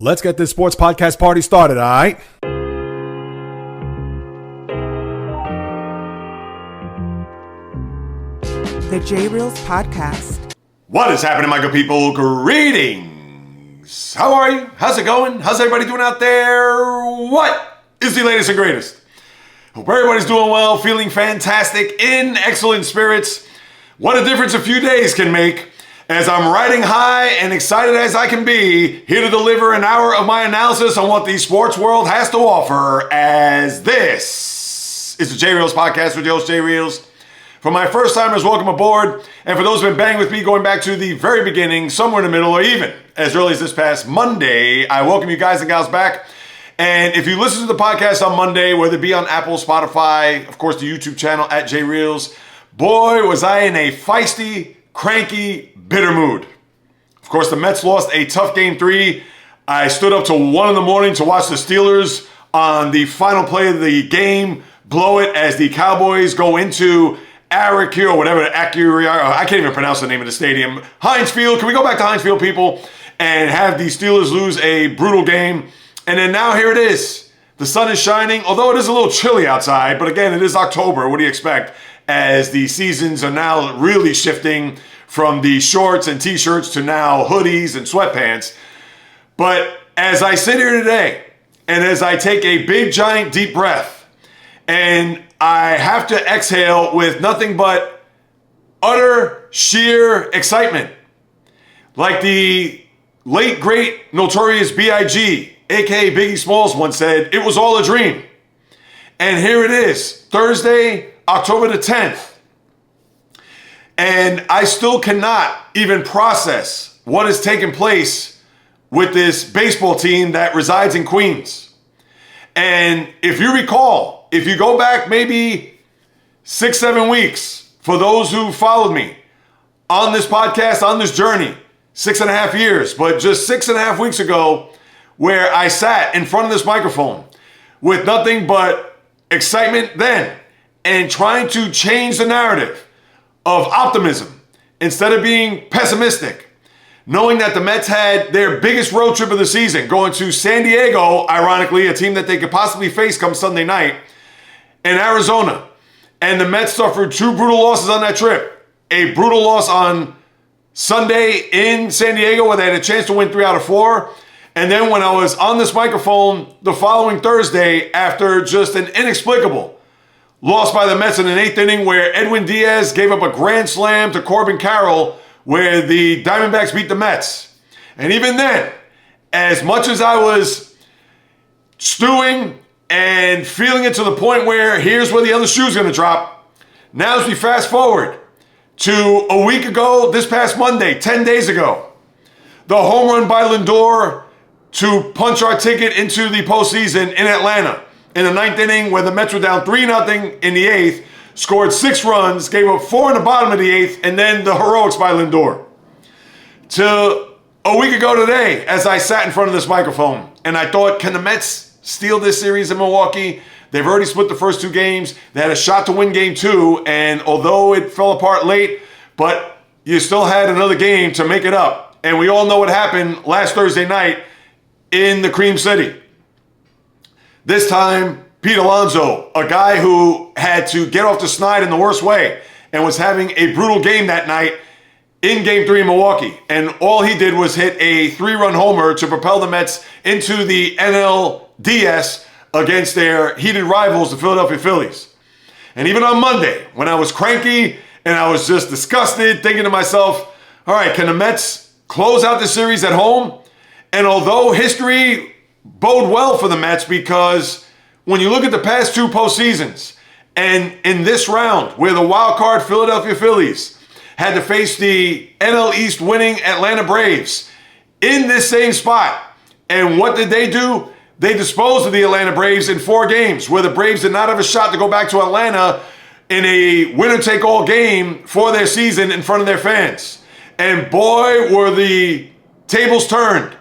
Let's get this sports podcast party started, all right? The J Reels Podcast. What is happening, my good people? Greetings. How are you? How's it going? How's everybody doing out there? What is the latest and greatest? Hope everybody's doing well, feeling fantastic, in excellent spirits. What a difference a few days can make, as I'm riding high and excited as I can be, here to deliver an hour of my analysis on what the sports world has to offer, as this is the J Reels Podcast with your host, J Reels. For my first timers, welcome aboard. And for those who've been banging with me going back to the very beginning, somewhere in the middle, or even as early as this past Monday, I welcome you guys and gals back. And if you listen to the podcast on Monday, whether it be on Apple, Spotify, of course, the YouTube channel at J Reels, boy, was I in a feisty, cranky, bitter mood. Of course, the Mets lost a tough Game 3. I stood up till 1 in the morning to watch the Steelers on the final play of the game blow it as the Cowboys go into Araki or whatever, I can't even pronounce the name of the stadium. Heinz Field. Can we go back to Heinz Field, people, and have the Steelers lose a brutal game? And then now here it is. The sun is shining, although it is a little chilly outside. But again, it is October. What do you expect? As the seasons are now really shifting from the shorts and t-shirts to now hoodies and sweatpants. But as I sit here today, and as I take a big, giant, deep breath, and I have to exhale with nothing but utter, sheer excitement. Like the late, great, notorious B.I.G., a.k.a. Biggie Smalls once said, it was all a dream. And here it is, Thursday, October the 10th. And I still cannot even process what has taken place with this baseball team that resides in Queens. And if you recall, if you go back maybe 6-7 weeks, for those who followed me on this podcast, on this journey, 6.5 years, but just 6.5 weeks ago, where I sat in front of this microphone with nothing but excitement then and trying to change the narrative of optimism instead of being pessimistic, knowing that the Mets had their biggest road trip of the season, going to San Diego, ironically, a team that they could possibly face come Sunday night, in Arizona. And the Mets suffered 2 brutal losses on that trip. A brutal loss on Sunday in San Diego where they had a chance to win 3 out of 4. And then when I was on this microphone the following Thursday after just an inexplicable loss by the Mets in an 8th inning where Edwin Diaz gave up a grand slam to Corbin Carroll where the Diamondbacks beat the Mets. And even then, as much as I was stewing and feeling it to the point where here's where the other shoe's going to drop, now as we fast forward to a week ago, this past Monday, 10 days ago, the home run by Lindor to punch our ticket into the postseason in Atlanta in the 9th inning where the Mets were down 3-0 in the 8th, scored 6 runs, gave up 4 in the bottom of the 8th, and then the heroics by Lindor. To a week ago today, as I sat in front of this microphone, and I thought, can the Mets steal this series in Milwaukee? They've already split the first 2 games. They had a shot to win game 2, and although it fell apart late, but you still had another game to make it up. And we all know what happened last Thursday night in the Cream City. This time, Pete Alonso, a guy who had to get off the snide in the worst way and was having a brutal game that night in Game 3 in Milwaukee. And all he did was hit a 3-run homer to propel the Mets into the NLCS against their heated rivals, the Philadelphia Phillies. And even on Monday, when I was cranky and I was just disgusted, thinking to myself, all right, can the Mets close out the series at home? And although history bode well for the Mets, because when you look at the past 2 postseasons, and in this round, where the wild card Philadelphia Phillies had to face the NL East winning Atlanta Braves in this same spot, and what did they do? They disposed of the Atlanta Braves in 4 games, where the Braves did not have a shot to go back to Atlanta in a winner-take-all game for their season in front of their fans. And boy, were the tables turned.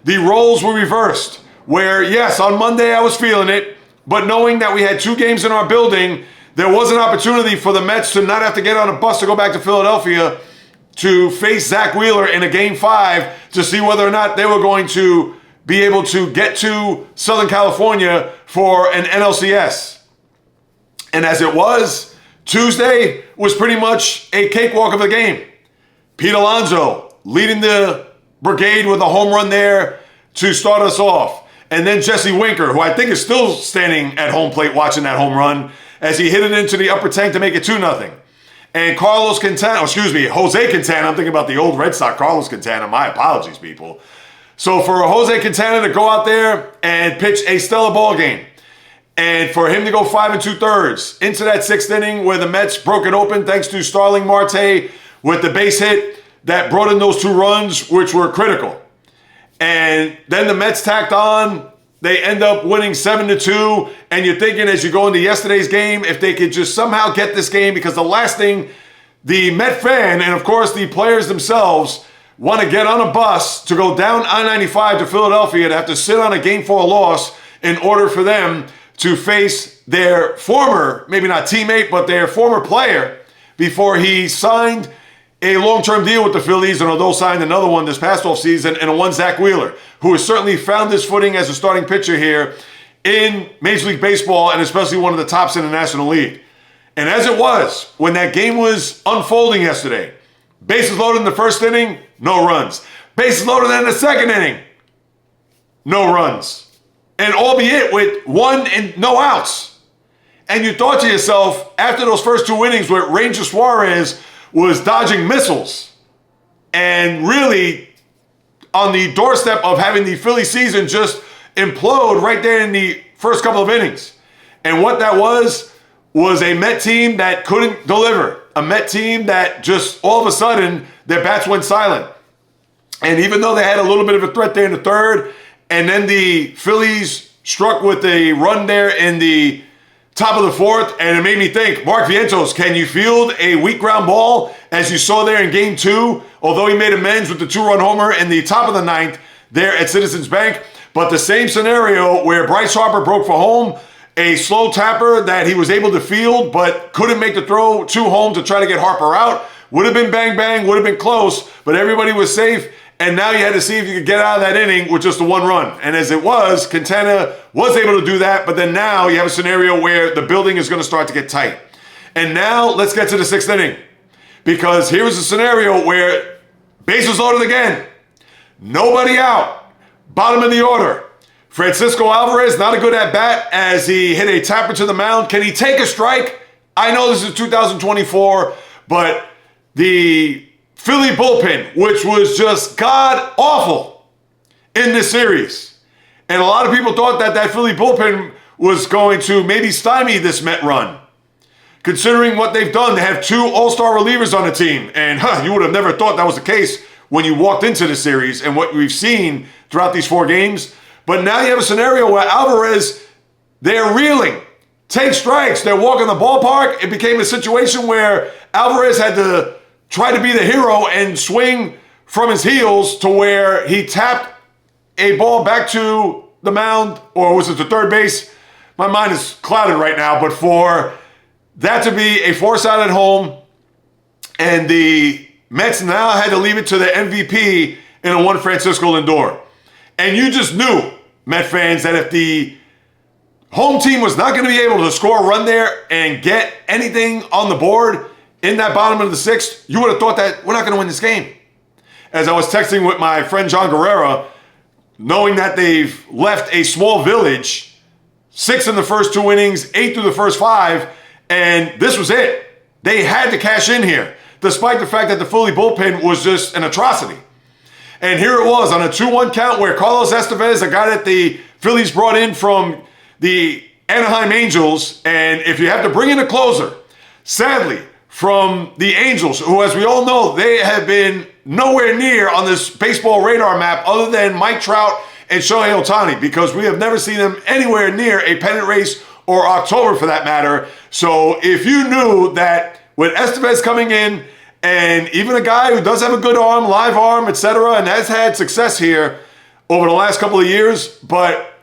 The roles were reversed, where, yes, on Monday I was feeling it, but knowing that we had 2 games in our building, there was an opportunity for the Mets to not have to get on a bus to go back to Philadelphia to face Zach Wheeler in a Game 5 to see whether or not they were going to be able to get to Southern California for an NLCS. And as it was, Tuesday was pretty much a cakewalk of a game. Pete Alonso leading the brigade with a home run there to start us off. And then Jesse Winker, who I think is still standing at home plate watching that home run as he hit it into the upper tank to make it 2-0. And Jose Quintana, I'm thinking about the old Red Sox Carlos Quintana. My apologies, people. So for Jose Quintana to go out there and pitch a stellar ball game, and for him to go 5 2/3 into that 6th inning where the Mets broke it open thanks to Starling Marte with the base hit that brought in those 2 runs, which were critical. And then the Mets tacked on. They end up winning 7-2. And you're thinking as you go into yesterday's game, if they could just somehow get this game, because the last thing the Met fan and, of course, the players themselves want to get on a bus to go down I-95 to Philadelphia to have to sit on a Game 4 loss in order for them to face their former, maybe not teammate, but their former player before he signed a long-term deal with the Phillies, and although signed another one this past offseason, and a one Zach Wheeler, who has certainly found his footing as a starting pitcher here in Major League Baseball, and especially one of the tops in the National League. And as it was, when that game was unfolding yesterday, bases loaded in the 1st inning, no runs. Bases loaded in the 2nd inning, no runs. And albeit with 1 and no outs. And you thought to yourself, after those first 2 innings where Ranger Suarez was dodging missiles and really on the doorstep of having the Philly season just implode right there in the first couple of innings. And what that was a Met team that couldn't deliver. A Met team that just all of a sudden their bats went silent. And even though they had a little bit of a threat there in the 3rd, and then the Phillies struck with a run there in the top of the 4th, and it made me think, Mark Vientos, can you field a weak ground ball as you saw there in Game 2? Although he made amends with the 2-run homer in the top of the 9th there at Citizens Bank. But the same scenario where Bryce Harper broke for home, a slow tapper that he was able to field but couldn't make the throw to home to try to get Harper out. Would have been bang bang, would have been close, but everybody was safe. And now you had to see if you could get out of that inning with just the 1 run. And as it was, Quintana was able to do that, but then now you have a scenario where the building is going to start to get tight. And now let's get to the 6th inning. Because here is a scenario where bases loaded again. Nobody out. Bottom of the order. Francisco Alvarez, not a good at-bat as he hit a tapper to the mound. Can he take a strike? I know this is 2024, but the Philly bullpen, which was just god-awful in this series. And a lot of people thought that Philly bullpen was going to maybe stymie this Met run. Considering what they've done, they have 2 all-star relievers on the team. And you would have never thought that was the case when you walked into the series and what we've seen throughout these 4 games. But now you have a scenario where Alvarez, they're reeling. Take strikes. They're walking the ballpark. It became a situation where Alvarez had to try to be the hero and swing from his heels to where he tapped a ball back to the mound, or was it to 3rd base? My mind is clouded right now, but for that to be a force out at home, and the Mets now had to leave it to the MVP in a one Francisco Lindor. And you just knew, Met fans, that if the home team was not going to be able to score a run there and get anything on the board in that bottom of the 6th, you would have thought that we're not going to win this game. As I was texting with my friend John Guerrera, knowing that they've left a small village, 6 in the first 2 innings, 8 through the first 5, and this was it. They had to cash in here, despite the fact that the Philly bullpen was just an atrocity. And here it was on a 2-1 count where Carlos Estevez, a guy that the Phillies brought in from the Anaheim Angels, and if you have to bring in a closer, sadly, from the Angels, who, as we all know, they have been nowhere near on this baseball radar map other than Mike Trout and Shohei Ohtani, because we have never seen them anywhere near a pennant race or October for that matter. So if you knew that with Estevez coming in, and even a guy who does have a good arm, live arm, etc., and has had success here over the last couple of years, but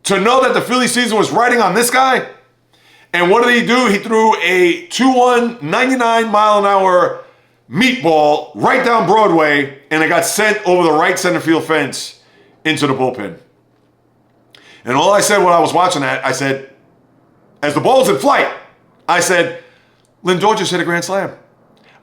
to know that the Philly season was riding on this guy, and what did he do? He threw a 2-1, 99-mile-an-hour meatball right down Broadway, and it got sent over the right center field fence into the bullpen. And all I said when I was watching that, I said, as the ball was in flight, I said, Lindor just hit a grand slam.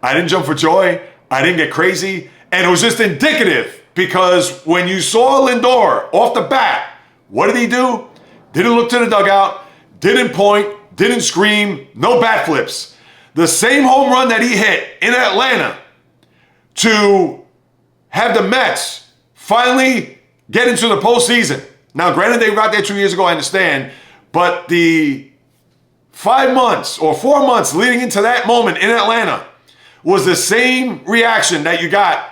I didn't jump for joy. I didn't get crazy. And it was just indicative because when you saw Lindor off the bat, what did he do? Didn't look to the dugout, didn't point, didn't scream, no bat flips. The same home run that he hit in Atlanta to have the Mets finally get into the postseason. Now, granted, they got there 2 years ago, I understand, but the 5 months or 4 months leading into that moment in Atlanta was the same reaction that you got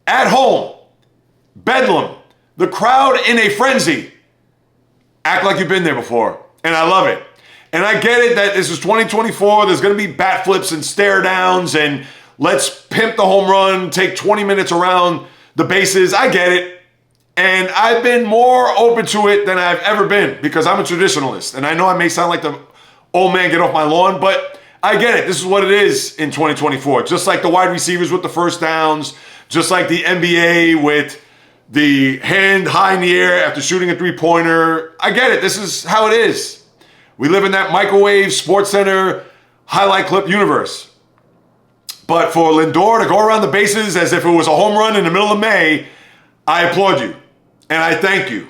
at home. Bedlam, the crowd in a frenzy. Act like you've been there before, and I love it. And I get it that this is 2024, there's going to be bat flips and stare downs, and let's pimp the home run, take 20 minutes around the bases. I get it. And I've been more open to it than I've ever been because I'm a traditionalist. And I know I may sound like the old man get off my lawn, but I get it. This is what it is in 2024. Just like the wide receivers with the first downs, just like the NBA with the hand high in the air after shooting a three-pointer. I get it. This is how it is. We live in that microwave Sports Center highlight clip universe. But for Lindor to go around the bases as if it was a home run in the middle of May, I applaud you. And I thank you.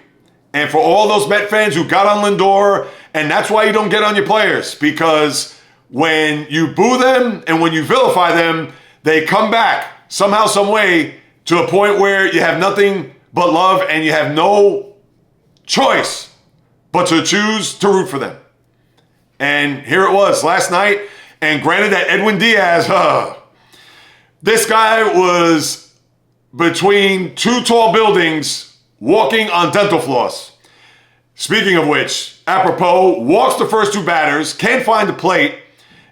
And for all those Met fans who got on Lindor, and that's why you don't get on your players, because when you boo them and when you vilify them, they come back somehow, some way to a point where you have nothing but love and you have no choice but to choose to root for them. And here it was last night. And granted that Edwin Diaz, this guy was between two tall buildings walking on dental floss. Speaking of which, apropos, walks the first two batters, can't find the plate,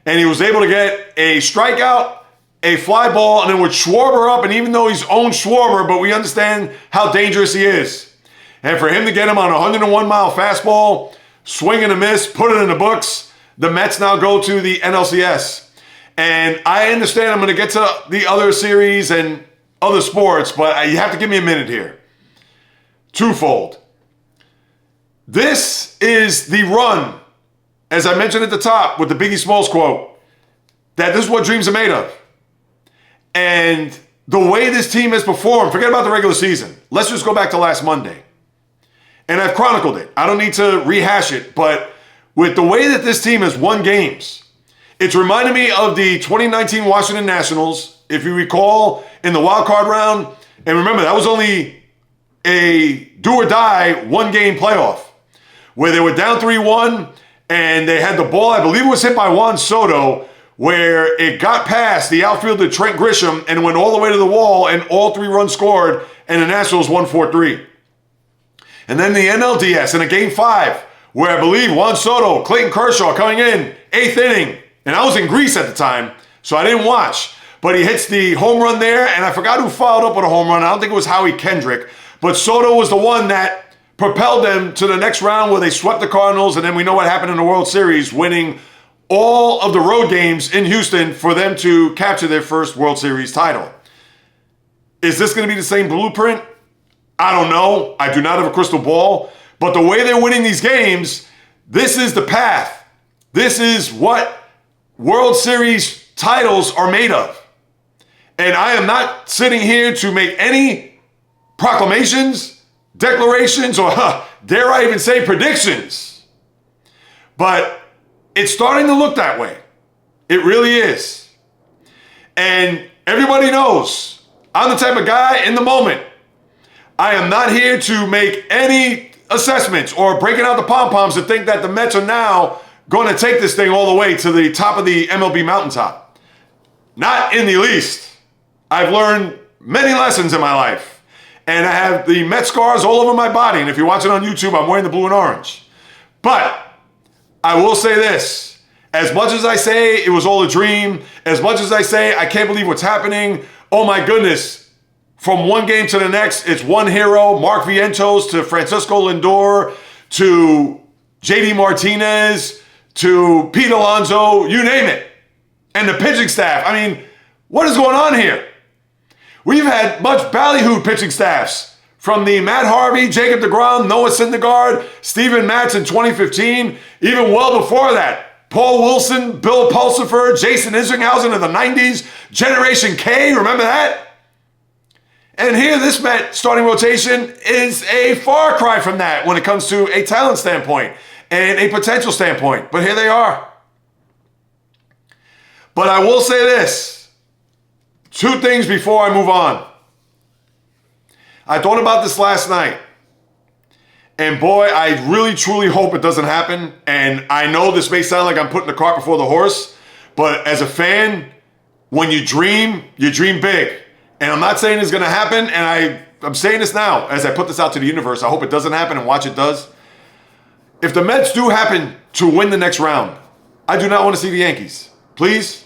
and he was able to get a strikeout, a fly ball, and then would Schwarber up, and even though he's owned Schwarber, but we understand how dangerous he is. And for him to get him on a 101-mile fastball, swing and a miss, put it in the books, the Mets now go to the NLCS. And I understand I'm going to get to the other series and other sports, but you have to give me a minute here. Twofold. This is the run, as I mentioned at the top with the Biggie Smalls quote, that this is what dreams are made of. And the way this team has performed, forget about the regular season. Let's just go back to last Monday. And I've chronicled it. I don't need to rehash it, but with the way that this team has won games, it's reminded me of the 2019 Washington Nationals. If you recall, in the wild card round, and remember, that was only a do-or-die one-game playoff where they were down 3-1 and they had the ball, I believe it was hit by Juan Soto, where it got past the outfielder Trent Grisham and went all the way to the wall and all 3 runs scored and the Nationals won 4-3. And then the NLDS in a game 5 where I believe Juan Soto, Clayton Kershaw coming in, 8th inning, and I was in Greece at the time, so I didn't watch. But he hits the home run there, and I forgot who followed up with a home run. I don't think it was Howie Kendrick. But Soto was the one that propelled them to the next round where they swept the Cardinals, and then we know what happened in the World Series, winning all of the road games in Houston for them to capture their first World Series title. Is this going to be the same blueprint? I don't know. I do not have a crystal ball. But the way they're winning these games, this is the path. This is what World Series titles are made of. And I am not sitting here to make any proclamations, declarations, or dare I even say predictions. But it's starting to look that way. It really is. And everybody knows I'm the type of guy in the moment. I am not here to make any assessments or breaking out the pom-poms to think that the Mets are now going to take this thing all the way to the top of the MLB mountaintop. Not in the least. I've learned many lessons in my life. And I have the Met scars all over my body. And if you're watching on YouTube, I'm wearing the blue and orange. But I will say this. As much as I say it was all a dream, as much as I say I can't believe what's happening, oh my goodness, from one game to the next, it's one hero, Mark Vientos, to Francisco Lindor, to JD Martinez, to Pete Alonso, you name it. And the pitching staff. I mean, what is going on here? We've had much ballyhooed pitching staffs from the Matt Harvey, Jacob deGrom, Noah Syndergaard, Steven Matz in 2015, even well before that. Paul Wilson, Bill Pulsifer, Jason Isringhausen in the 90s, Generation K, remember that? And here, this Met starting rotation is a far cry from that when it comes to a talent standpoint and a potential standpoint. But here they are. But I will say this. 2 things before I move on. I thought about this last night. And boy, I really, truly hope it doesn't happen. And I know this may sound like I'm putting the cart before the horse. But as a fan, when you dream big. And I'm not saying it's going to happen. And I'm saying this now as I put this out to the universe. I hope it doesn't happen and watch it does. If the Mets do happen to win the next round, I do not want to see the Yankees. Please,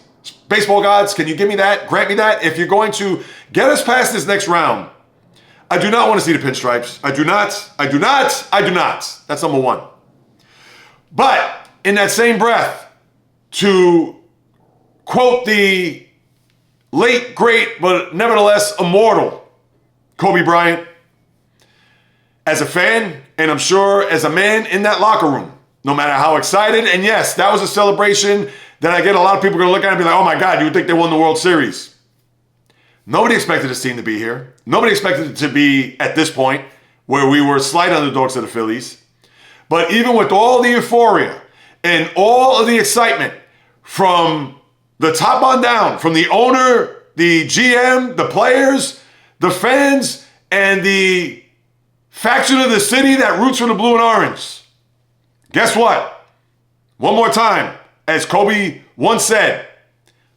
baseball gods, can you give me that? Grant me that? If you're going to get us past this next round, I do not want to see the pinstripes. I do not. That's number one. But in that same breath, to quote the late, great, but nevertheless immortal Kobe Bryant, as a fan, and I'm sure as a man in that locker room, no matter how excited, and yes, that was a celebration that I get a lot of people going to look at and be like, oh my God, you would think they won the World Series. Nobody expected this team to be here. Nobody expected it to be at this point where we were slight underdogs to the Phillies. But even with all the euphoria and all of the excitement from the top on down, from the owner, the GM, the players, the fans, and the faction of the city that roots for the blue and orange, guess what? One more time, as Kobe once said,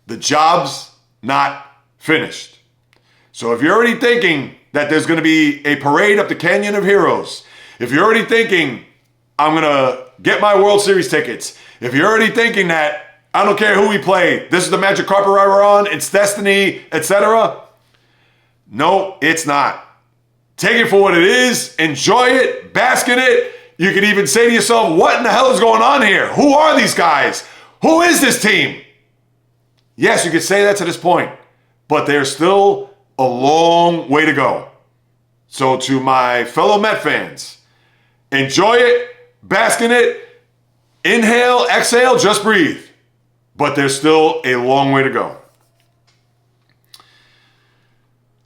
the job's not finished. So if you're already thinking that there's going to be a parade up the Canyon of Heroes, if you're already thinking I'm going to get my World Series tickets, if you're already thinking that I don't care who we play, this is the magic carpet ride we're on, it's destiny, etc. No, it's not. Take it for what it is, enjoy it, bask in it. You can even say to yourself, what in the hell is going on here? Who are these guys? Who is this team? Yes, you could say that to this point, but there's still a long way to go. So to my fellow Met fans, enjoy it, bask in it, inhale, exhale, just breathe. But there's still a long way to go.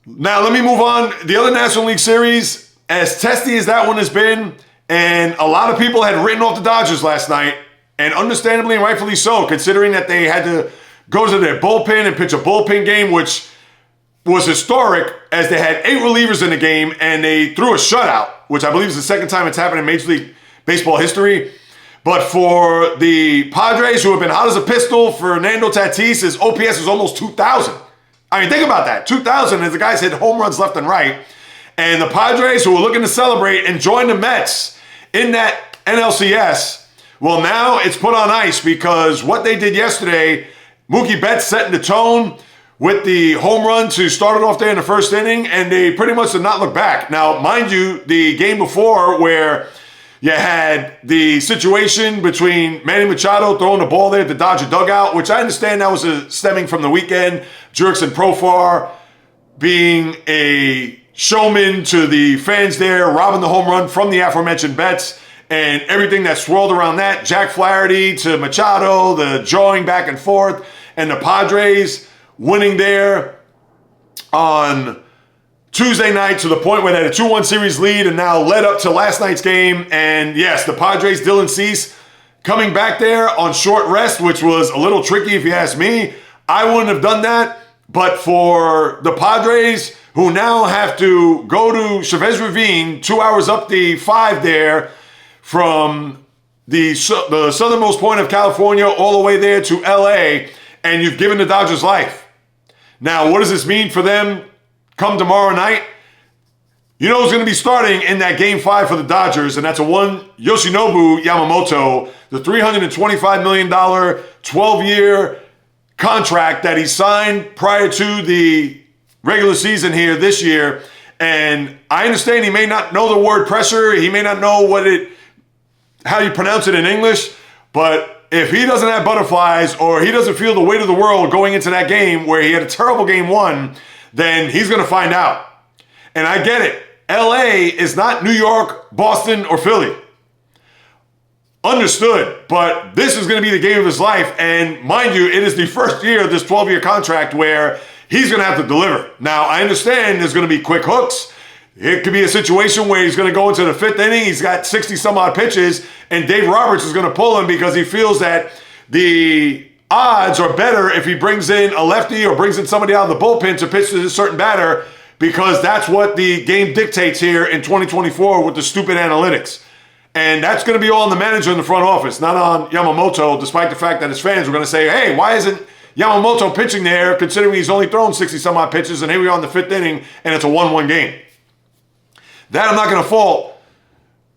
Now, let me move on. The other National League Series, as testy as that one has been, and a lot of people had written off the Dodgers last night, and understandably and rightfully so, considering that they had to go to their bullpen and pitch a bullpen game, which was historic, as they had 8 relievers in the game, and they threw a shutout, which I believe is the second time it's happened in Major League Baseball history. But for the Padres, who have been hot as a pistol, Fernando Tatis, his OPS is almost 2,000. I mean, think about that. 2,000 as the guys hit home runs left and right. And the Padres, who were looking to celebrate and join the Mets in that NLCS, well, now it's put on ice because what they did yesterday, Mookie Betts setting the tone with the home run to start it off there in the first inning, and they pretty much did not look back. Now, mind you, the game before where you had the situation between Manny Machado throwing the ball there at the Dodger dugout, which I understand that was stemming from the weekend. Jurickson Profar being a showman to the fans there, robbing the home run from the aforementioned Betts, and everything that swirled around that. Jack Flaherty to Machado, the jawing back and forth, and the Padres winning there on Tuesday night to the point where they had a 2-1 series lead and now led up to last night's game. And yes, the Padres, Dylan Cease, coming back there on short rest, which was a little tricky if you ask me. I wouldn't have done that. But for the Padres, who now have to go to Chavez Ravine, 2 hours up the 5 there from the southernmost point of California all the way there to LA, and you've given the Dodgers life. Now, what does this mean for them come tomorrow night? You know who's going to be starting in that Game 5 for the Dodgers, and that's Yoshinobu Yamamoto, the $325 million 12-year contract that he signed prior to the regular season here this year. And I understand he may not know the word pressure. He may not know how you pronounce it in English, but if he doesn't have butterflies or he doesn't feel the weight of the world going into that game where he had a terrible Game 1, then he's going to find out. And I get it. LA is not New York, Boston, or Philly. Understood, but this is going to be the game of his life. And mind you, it is the first year of this 12-year contract where he's going to have to deliver. Now, I understand there's going to be quick hooks. It could be a situation where he's going to go into the fifth inning. He's got 60-some-odd pitches, and Dave Roberts is going to pull him because he feels that the odds are better if he brings in a lefty or brings in somebody out of the bullpen to pitch to a certain batter, because that's what the game dictates here in 2024 with the stupid analytics. And that's going to be all on the manager in the front office, not on Yamamoto, despite the fact that his fans were going to say, hey, why isn't Yamamoto pitching there, considering he's only thrown 60-some-odd pitches, and here we are in the fifth inning, and it's a 1-1 game. That I'm not going to fault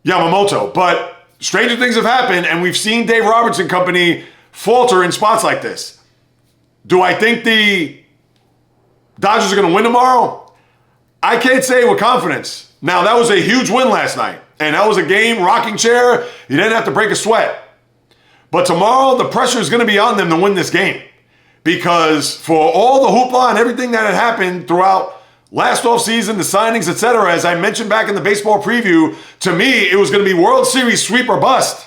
Yamamoto. But stranger things have happened, and we've seen Dave Roberts and company falter in spots like this. Do I think the Dodgers are going to win tomorrow? I can't say with confidence. Now, that was a huge win last night. And that was a game, rocking chair. You didn't have to break a sweat. But tomorrow, the pressure is going to be on them to win this game. Because for all the hoopla and everything that had happened throughout last offseason, the signings, etc., as I mentioned back in the baseball preview, to me, it was going to be World Series sweep or bust.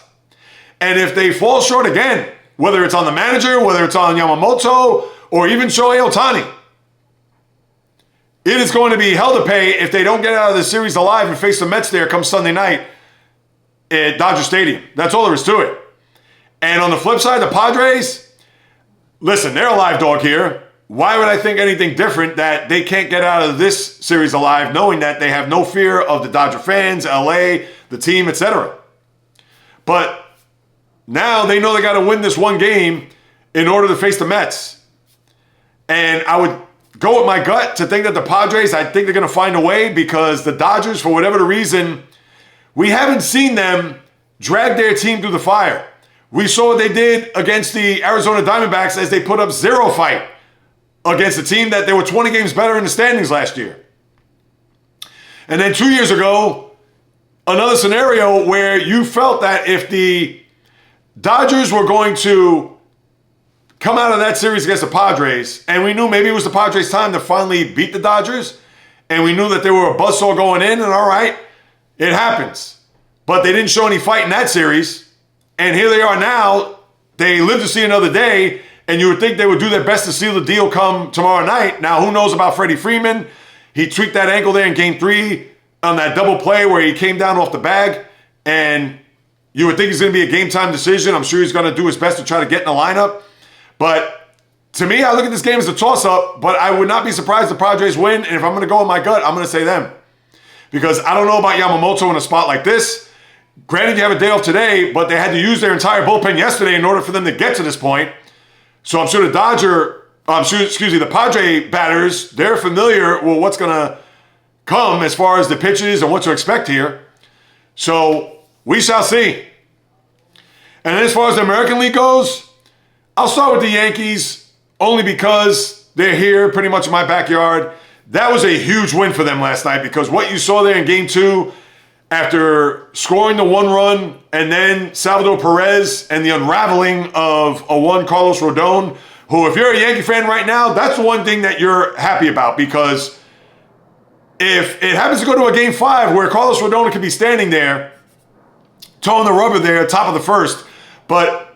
And if they fall short again, whether it's on the manager, whether it's on Yamamoto, or even Shohei Ohtani, it is going to be hell to pay if they don't get out of the series alive and face the Mets there come Sunday night at Dodger Stadium. That's all there is to it. And on the flip side, the Padres, listen, they're a live dog here. Why would I think anything different that they can't get out of this series alive, knowing that they have no fear of the Dodger fans, LA, the team, etc. But now they know they got to win this one game in order to face the Mets. And I would go with my gut to think that the Padres, I think they're going to find a way, because the Dodgers, for whatever the reason, we haven't seen them drag their team through the fire. We saw what they did against the Arizona Diamondbacks as they put up zero fight against a team that they were 20 games better in the standings last year. And then 2 years ago, another scenario where you felt that if the Dodgers were going to come out of that series against the Padres, and we knew maybe it was the Padres' time to finally beat the Dodgers, and we knew that they were a buzzsaw going in, and all right, it happens. But they didn't show any fight in that series, and here they are now. They live to see another day, and you would think they would do their best to seal the deal come tomorrow night. Now, who knows about Freddie Freeman? He tweaked that ankle there in Game 3 on that double play where he came down off the bag, and you would think it's going to be a game-time decision. I'm sure he's going to do his best to try to get in the lineup. But to me, I look at this game as a toss-up, but I would not be surprised if the Padres win. And if I'm going to go with my gut, I'm going to say them. Because I don't know about Yamamoto in a spot like this. Granted, you have a day off today, but they had to use their entire bullpen yesterday in order for them to get to this point. So I'm sure the the Padre batters, they're familiar with what's going to come as far as the pitches and what to expect here. So we shall see. And then as far as the American League goes, I'll start with the Yankees only because they're here pretty much in my backyard. That was a huge win for them last night, because what you saw there in Game 2, after scoring the one run and then Salvador Perez and the unraveling of a one Carlos Rodon, who, if you're a Yankee fan right now, that's the one thing that you're happy about, because if it happens to go to a Game 5 where Carlos Rodon could be standing there, toeing the rubber there, top of the first, but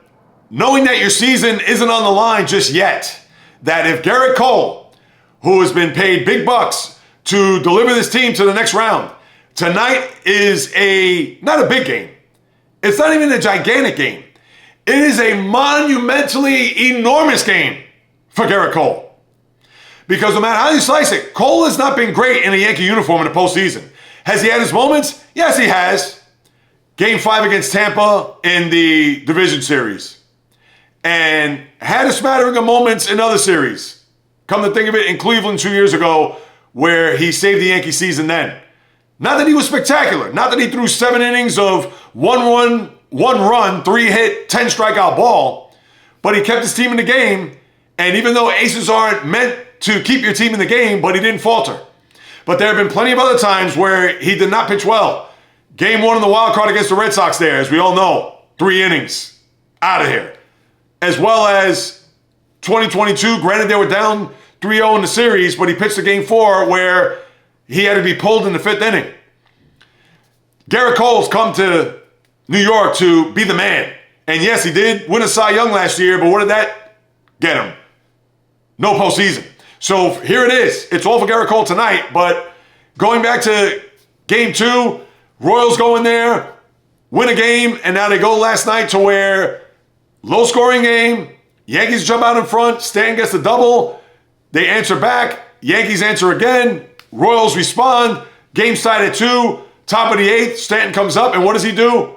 knowing that your season isn't on the line just yet, that if Gerrit Cole, who has been paid big bucks to deliver this team to the next round, tonight is not a big game. It's not even a gigantic game. It is a monumentally enormous game for Gerrit Cole. Because no matter how you slice it, Cole has not been great in a Yankee uniform in the postseason. Has he had his moments? Yes, he has. Game 5 against Tampa in the division series. And had a smattering of moments in other series. Come to think of it, in Cleveland 2 years ago, where he saved the Yankee season then. Not that he was spectacular. Not that he threw 7 innings of one run, 3 hit, 10 strikeout ball. But he kept his team in the game. And even though aces aren't meant to keep your team in the game, but he didn't falter. But there have been plenty of other times where he did not pitch well. Game 1 in the wild card against the Red Sox there, as we all know. 3 innings. Out of here. As well as 2022, granted they were down 3-0 in the series, but he pitched a Game 4 where he had to be pulled in the 5th inning. Gerrit Cole's come to New York to be the man. And yes, he did win a Cy Young last year, but what did that get him? No postseason. So here it is. It's all for Gerrit Cole tonight, but going back to game 2, Royals go in there, win a game, and now they go last night to where low-scoring game, Yankees jump out in front, Stanton gets the double, they answer back, Yankees answer again, Royals respond, game's tied at 2, top of the 8th, Stanton comes up, and what does he do?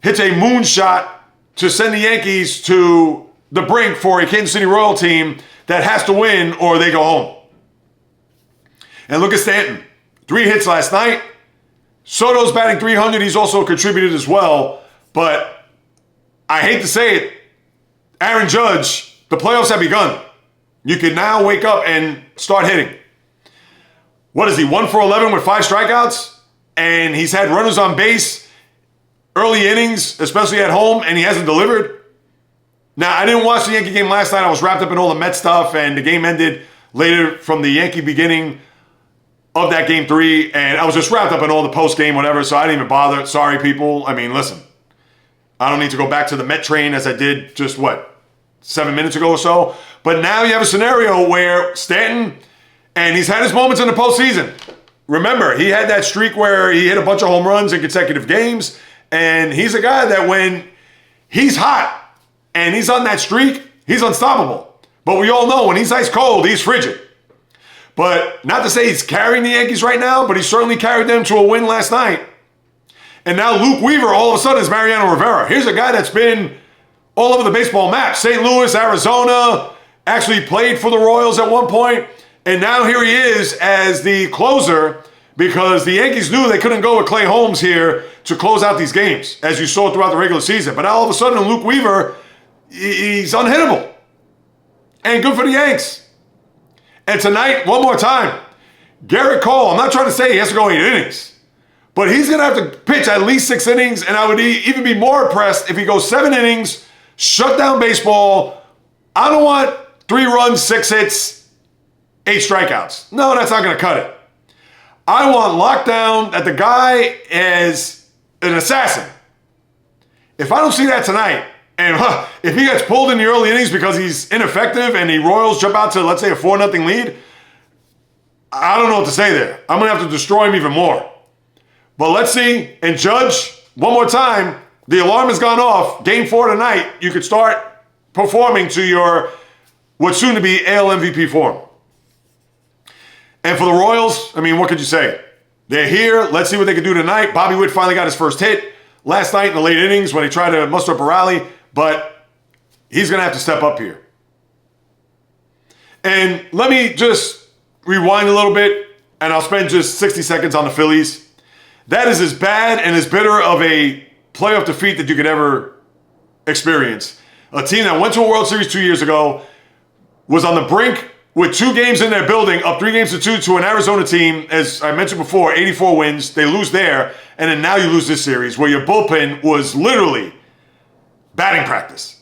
Hits a moonshot to send the Yankees to the brink for a Kansas City Royal team that has to win or they go home. And look at Stanton. 3 hits last night. Soto's batting .300. He's also contributed as well. But I hate to say it, Aaron Judge, the playoffs have begun. You can now wake up and start hitting. What is he, 1 for 11 with 5 strikeouts? And he's had runners on base early innings, especially at home, and he hasn't delivered. Now, I didn't watch the Yankee game last night. I was wrapped up in all the Mets stuff, and the game ended later from the Yankee beginning of that game 3, and I was just wrapped up in all the post-game, whatever, so I didn't even bother. Sorry, people. I mean, listen, I don't need to go back to the Met train as I did just, 7 minutes ago or so? But now you have a scenario where Stanton, and he's had his moments in the postseason. Remember, he had that streak where he hit a bunch of home runs in consecutive games, and he's a guy that when he's hot, and he's on that streak, he's unstoppable. But we all know when he's ice cold, he's frigid. But not to say he's carrying the Yankees right now, but he certainly carried them to a win last night. And now Luke Weaver all of a sudden is Mariano Rivera. Here's a guy that's been all over the baseball map. St. Louis, Arizona, actually played for the Royals at one point. And now here he is as the closer because the Yankees knew they couldn't go with Clay Holmes here to close out these games, as you saw throughout the regular season. But now all of a sudden Luke Weaver, he's unhittable. And good for the Yanks. And tonight, one more time, Gerrit Cole, I'm not trying to say he has to go 8 innings, but he's going to have to pitch at least 6 innings, and I would even be more impressed if he goes 7 innings, shut down baseball. I don't want 3 runs, 6 hits, 8 strikeouts. No, that's not going to cut it. I want lockdown that the guy is an assassin. If I don't see that tonight, and if he gets pulled in the early innings because he's ineffective and the Royals jump out to, let's say, a 4-0 lead, I don't know what to say there. I'm going to have to destroy him even more. But let's see. And Judge, one more time, the alarm has gone off. Game 4 tonight, you could start performing to your what's soon to be AL MVP form. And for the Royals, I mean, what could you say? They're here. Let's see what they can do tonight. Bobby Witt finally got his first hit last night in the late innings when he tried to muster up a rally. But he's going to have to step up here. And let me just rewind a little bit, and I'll spend just 60 seconds on the Phillies. That is as bad and as bitter of a playoff defeat that you could ever experience. A team that went to a World Series 2 years ago, was on the brink with 2 games in their building, up 3-2 to an Arizona team, as I mentioned before, 84 wins. They lose there, and then now you lose this series where your bullpen was literally batting practice.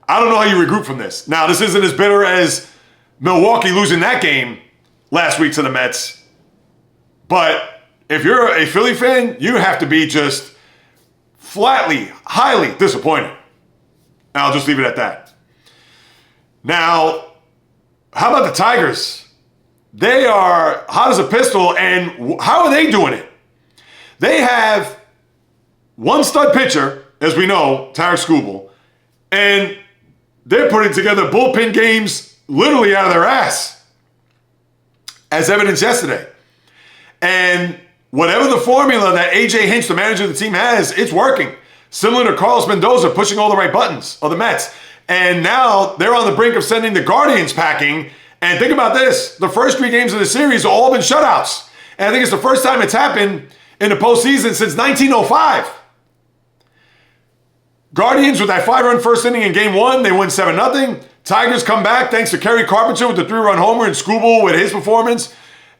I don't know how you regroup from this. Now, this isn't as bitter as Milwaukee losing that game last week to the Mets. But if you're a Philly fan, you have to be just flatly, highly disappointed. And I'll just leave it at that. Now, how about the Tigers? They are hot as a pistol, and how are they doing it? They have one stud pitcher, as we know, Tarek Skubal, and they're putting together bullpen games literally out of their ass, as evidenced yesterday. And whatever the formula that A.J. Hinch, the manager of the team, has, it's working. Similar to Carlos Mendoza pushing all the right buttons of the Mets. And now they're on the brink of sending the Guardians packing. And think about this. The first 3 games of the series have all been shutouts. And I think it's the first time it's happened in the postseason since 1905. Guardians with that 5-run first inning in game 1, they win 7-0. Tigers come back thanks to Kerry Carpenter with the 3-run homer and Skubal with his performance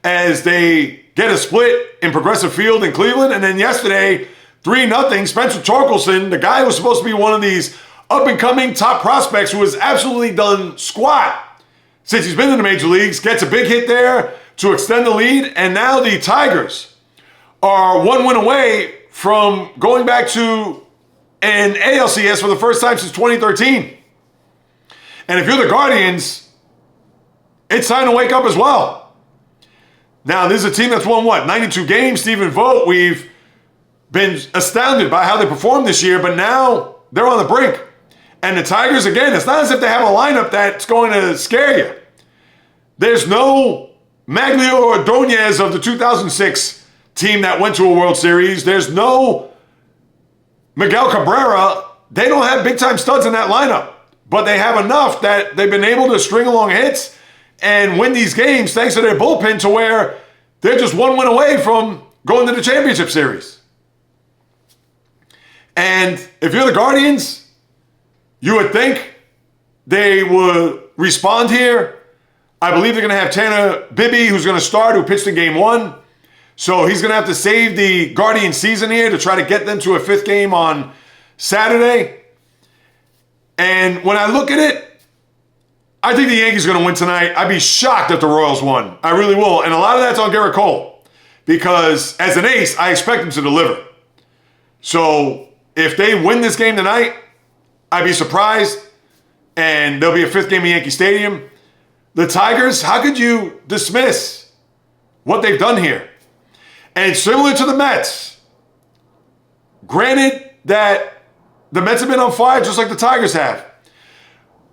as they get a split in Progressive Field in Cleveland. And then yesterday, 3-0, Spencer Torkelson, the guy who was supposed to be one of these up-and-coming top prospects who has absolutely done squat since he's been in the major leagues, gets a big hit there to extend the lead. And now the Tigers are 1 win away from going back to an ALCS for the first time since 2013. And if you're the Guardians, it's time to wake up as well. Now, this is a team that's won, 92 games? Stephen Vogt, we've been astounded by how they performed this year, but now they're on the brink. And the Tigers, again, it's not as if they have a lineup that's going to scare you. There's no Maglio Ordonez of the 2006 team that went to a World Series. There's no Miguel Cabrera. They don't have big-time studs in that lineup, but they have enough that they've been able to string along hits and win these games thanks to their bullpen to where they're just 1 win away from going to the championship series. And if you're the Guardians, you would think they would respond here. I believe they're going to have Tanner Bibby, who's going to start, who pitched in game 1. So he's going to have to save the Guardian season here to try to get them to a 5th game on Saturday. And when I look at it, I think the Yankees are going to win tonight. I'd be shocked if the Royals won. I really will. And a lot of that's on Gerrit Cole. Because as an ace, I expect him to deliver. So if they win this game tonight, I'd be surprised. And there'll be a 5th game in Yankee Stadium. The Tigers, how could you dismiss what they've done here? And similar to the Mets, granted that the Mets have been on fire just like the Tigers have.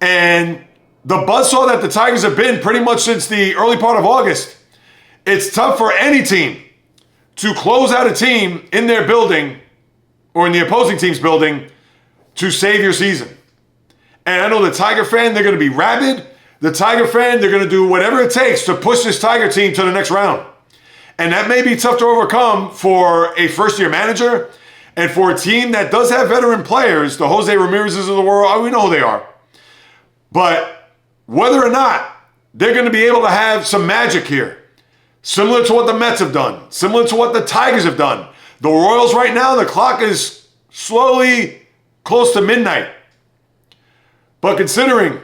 And the buzzsaw that the Tigers have been pretty much since the early part of August, it's tough for any team to close out a team in their building or in the opposing team's building to save your season. And I know the Tiger fan, they're going to be rabid. The Tiger fan, they're going to do whatever it takes to push this Tiger team to the next round. And that may be tough to overcome for a first-year manager and for a team that does have veteran players, the Jose Ramirez's of the world, we know who they are. But whether or not they're going to be able to have some magic here, similar to what the Mets have done, similar to what the Tigers have done. The Royals right now, the clock is slowly close to midnight. But considering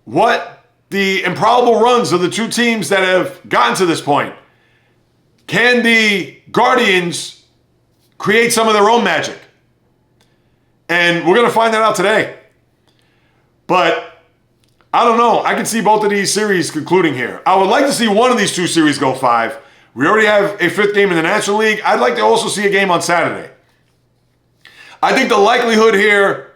what the improbable runs of the two teams that have gotten to this point, can the Guardians create some of their own magic? And we're going to find that out today. But I don't know. I can see both of these series concluding here. I would like to see one of these two series go 5. We already have a 5th game in the National League. I'd like to also see a game on Saturday. I think the likelihood here,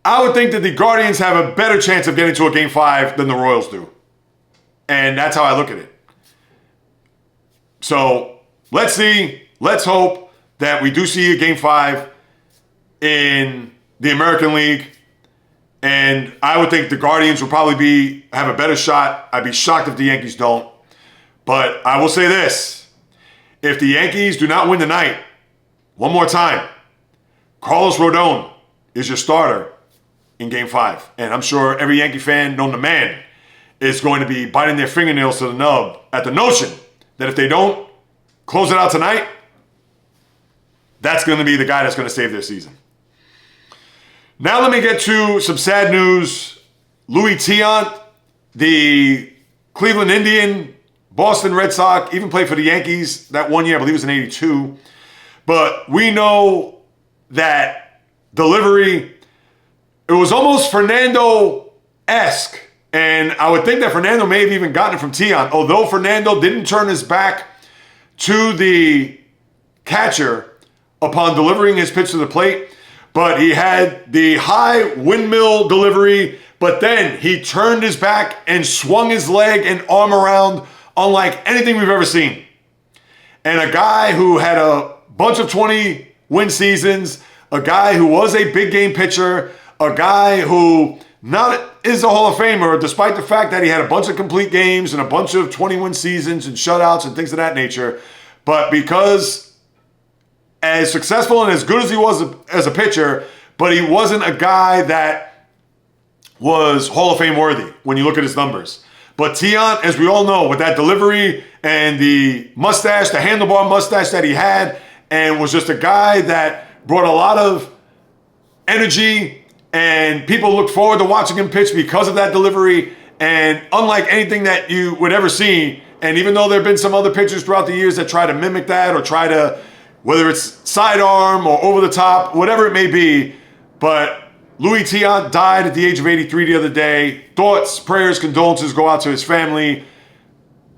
I would think that the Guardians have a better chance of getting to a game 5 than the Royals do. And that's how I look at it. So let's see. Let's hope that we do see a game 5 in the American League. And I would think the Guardians will probably have a better shot. I'd be shocked if the Yankees don't. But I will say this. If the Yankees do not win tonight, one more time, Carlos Rodon is your starter in game 5. And I'm sure every Yankee fan known to man is going to be biting their fingernails to the nub at the notion that if they don't close it out tonight, that's going to be the guy that's going to save their season. Now let me get to some sad news. Louis Tiant, the Cleveland Indian, Boston Red Sox, even played for the Yankees that one year, I believe it was in '82. But we know that delivery, it was almost Fernando-esque. And I would think that Fernando may have even gotten it from Tiant, although Fernando didn't turn his back to the catcher upon delivering his pitch to the plate. But he had the high windmill delivery, but then he turned his back and swung his leg and arm around unlike anything we've ever seen. And a guy who had a bunch of 20-win seasons, a guy who was a big game pitcher, a guy who not is a Hall of Famer, despite the fact that he had a bunch of complete games and a bunch of 20-win seasons and shutouts and things of that nature. But because as successful and as good as he was as a pitcher, but he wasn't a guy that was Hall of Fame worthy when you look at his numbers. But Tiant, as we all know, with that delivery and the mustache, the handlebar mustache that he had, and was just a guy that brought a lot of energy, and people looked forward to watching him pitch because of that delivery. And unlike anything that you would ever see, and even though there have been some other pitchers throughout the years that try to mimic that or try to, whether it's sidearm or over the top, whatever it may be, but Louis Tiant died at the age of 83 the other day. Thoughts, prayers, condolences go out to his family,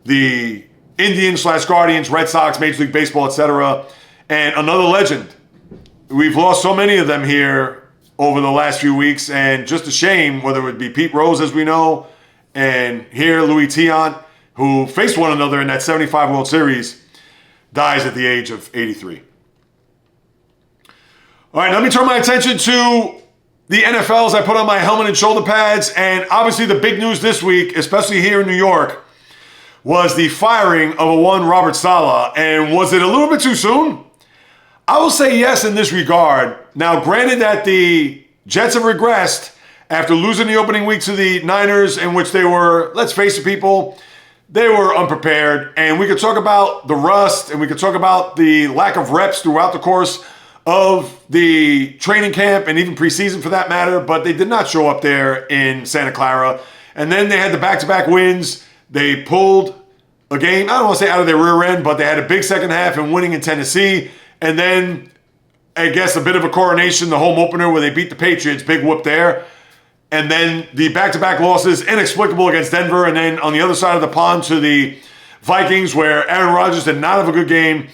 the Indians/Guardians, Red Sox, Major League Baseball, etc. And another legend. We've lost so many of them here over the last few weeks, and just a shame, whether it would be Pete Rose, as we know, and here Louis Tiant, who faced one another in that 75 World Series, dies at the age of 83. All right, let me turn my attention to the NFL as I put on my helmet and shoulder pads. And obviously the big news this week, especially here in New York, was the firing of a one Robert Saleh. And was it a little bit too soon? I will say yes in this regard. Now, granted that the Jets have regressed after losing the opening week to the Niners, in which they were, let's face it, people, they were unprepared. And we could talk about the rust, and we could talk about the lack of reps throughout the course of the training camp and even preseason for that matter, but they did not show up there in Santa Clara. And then they had the back-to-back wins. They pulled a game, I don't want to say out of their rear end, but they had a big second half in winning in Tennessee. And then, I guess, a bit of a coronation, the home opener where they beat the Patriots, big whoop there. And then the back-to-back losses, inexplicable against Denver. And then on the other side of the pond to the Vikings, where Aaron Rodgers did not have a good game.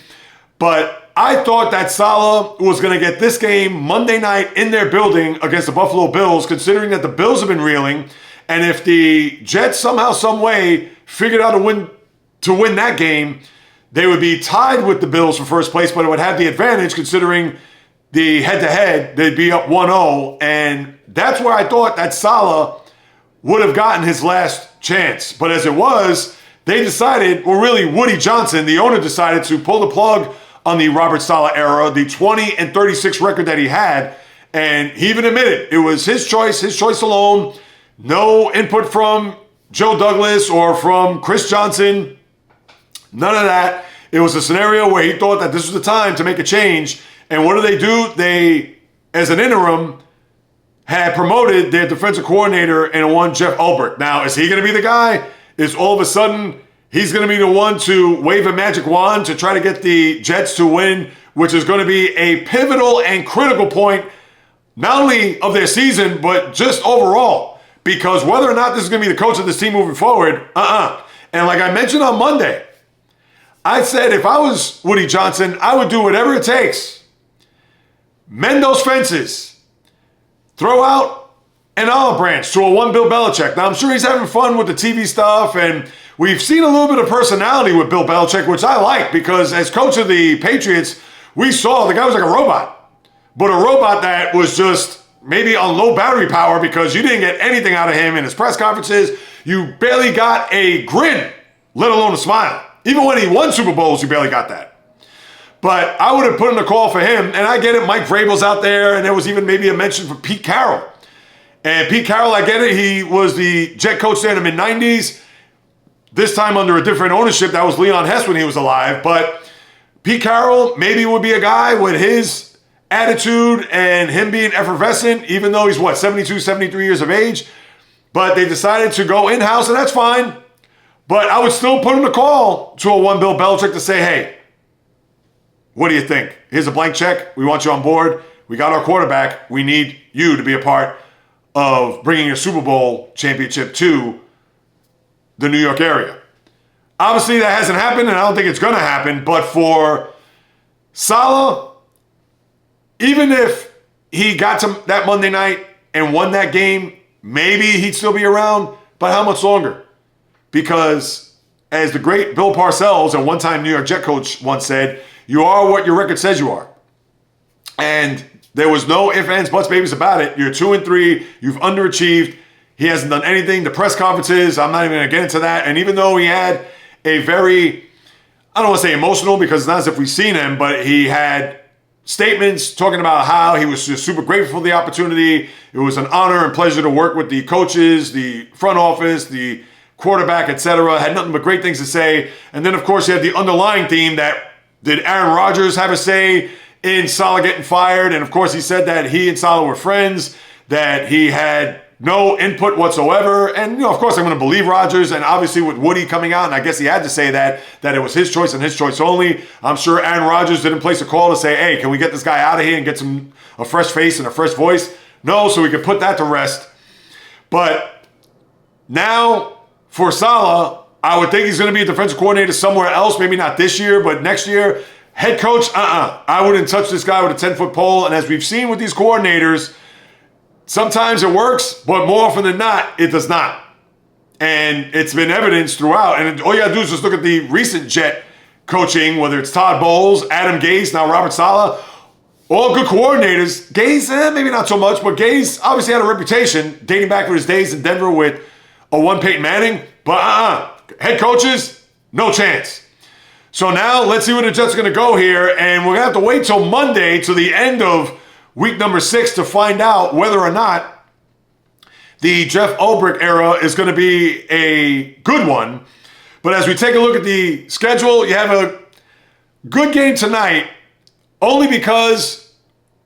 But I thought that Saleh was going to get this game Monday night in their building against the Buffalo Bills, considering that the Bills have been reeling. And if the Jets somehow, some way figured out to win that game, they would be tied with the Bills for first place, but it would have the advantage considering the head-to-head. They'd be up 1-0. And that's where I thought that Saleh would have gotten his last chance. But as it was, they decided, well, really, Woody Johnson, the owner, decided to pull the plug on the Robert Saleh era, the 20-36 record that he had. And he even admitted it was his choice alone. No input from Joe Douglas or from Chris Johnson. None of that. It was a scenario where he thought that this was the time to make a change. And what do? They, as an interim, had promoted their defensive coordinator and one Jeff Ulbrich. Now, is he going to be the guy? Is all of a sudden he's going to be the one to wave a magic wand to try to get the Jets to win, which is going to be a pivotal and critical point, not only of their season, but just overall. Because whether or not this is going to be the coach of this team moving forward, And like I mentioned on Monday, I said if I was Woody Johnson, I would do whatever it takes. Mend those fences. Throw out an olive branch to a one Bill Belichick. Now, I'm sure he's having fun with the TV stuff, and we've seen a little bit of personality with Bill Belichick, which I like, because as coach of the Patriots, we saw the guy was like a robot. But a robot that was just maybe on low battery power, because you didn't get anything out of him in his press conferences. You barely got a grin, let alone a smile. Even when he won Super Bowls, you barely got that. But I would have put in a call for him, and I get it, Mike Vrabel's out there, and there was even maybe a mention for Pete Carroll. And Pete Carroll, I get it, he was the Jet coach there in the mid-90s. This time under a different ownership. That was Leon Hess when he was alive. But Pete Carroll maybe would be a guy with his attitude and him being effervescent, even though he's, 72, 73 years of age. But they decided to go in-house, and that's fine. But I would still put in a call to a one Bill Belichick to say, hey, what do you think? Here's a blank check. We want you on board. We got our quarterback. We need you to be a part of bringing a Super Bowl championship to the New York area. Obviously, that hasn't happened, and I don't think it's going to happen. But for Saleh, even if he got to that Monday night and won that game, maybe he'd still be around. But how much longer? Because as the great Bill Parcells, a one-time New York Jet coach, once said, you are what your record says you are. And there was no ifs, ands, buts, babies about it. You're 2-3. You've underachieved. He hasn't done anything. The press conferences, I'm not even going to get into that. And even though he had a very, I don't want to say emotional, because it's not as if we've seen him, but he had statements talking about how he was just super grateful for the opportunity. It was an honor and pleasure to work with the coaches, the front office, the quarterback, etc. Had nothing but great things to say. And then, of course, you had the underlying theme that did Aaron Rodgers have a say in Saleh getting fired? And, of course, he said that he and Saleh were friends, that he had no input whatsoever. And, of course, I'm going to believe Rodgers. And obviously with Woody coming out, and I guess he had to say that it was his choice and his choice only. I'm sure Aaron Rodgers didn't place a call to say, hey, can we get this guy out of here and get a fresh face and a fresh voice? No, so we could put that to rest. But now for Saleh, I would think he's going to be a defensive coordinator somewhere else. Maybe not this year, but next year. Head coach, I wouldn't touch this guy with a 10-foot pole. And as we've seen with these coordinators, sometimes it works, but more often than not, it does not. And it's been evidenced throughout. And all you got to do is just look at the recent Jet coaching, whether it's Todd Bowles, Adam Gase, now Robert Saleh. All good coordinators. Gase, maybe not so much, but Gase obviously had a reputation dating back to his days in Denver with a one Peyton Manning. But head coaches, no chance. So now let's see where the Jets are going to go here. And we're going to have to wait till Monday, to the end of week number 6, to find out whether or not the Jeff Ulbrich era is going to be a good one. But as we take a look at the schedule, you have a good game tonight, only because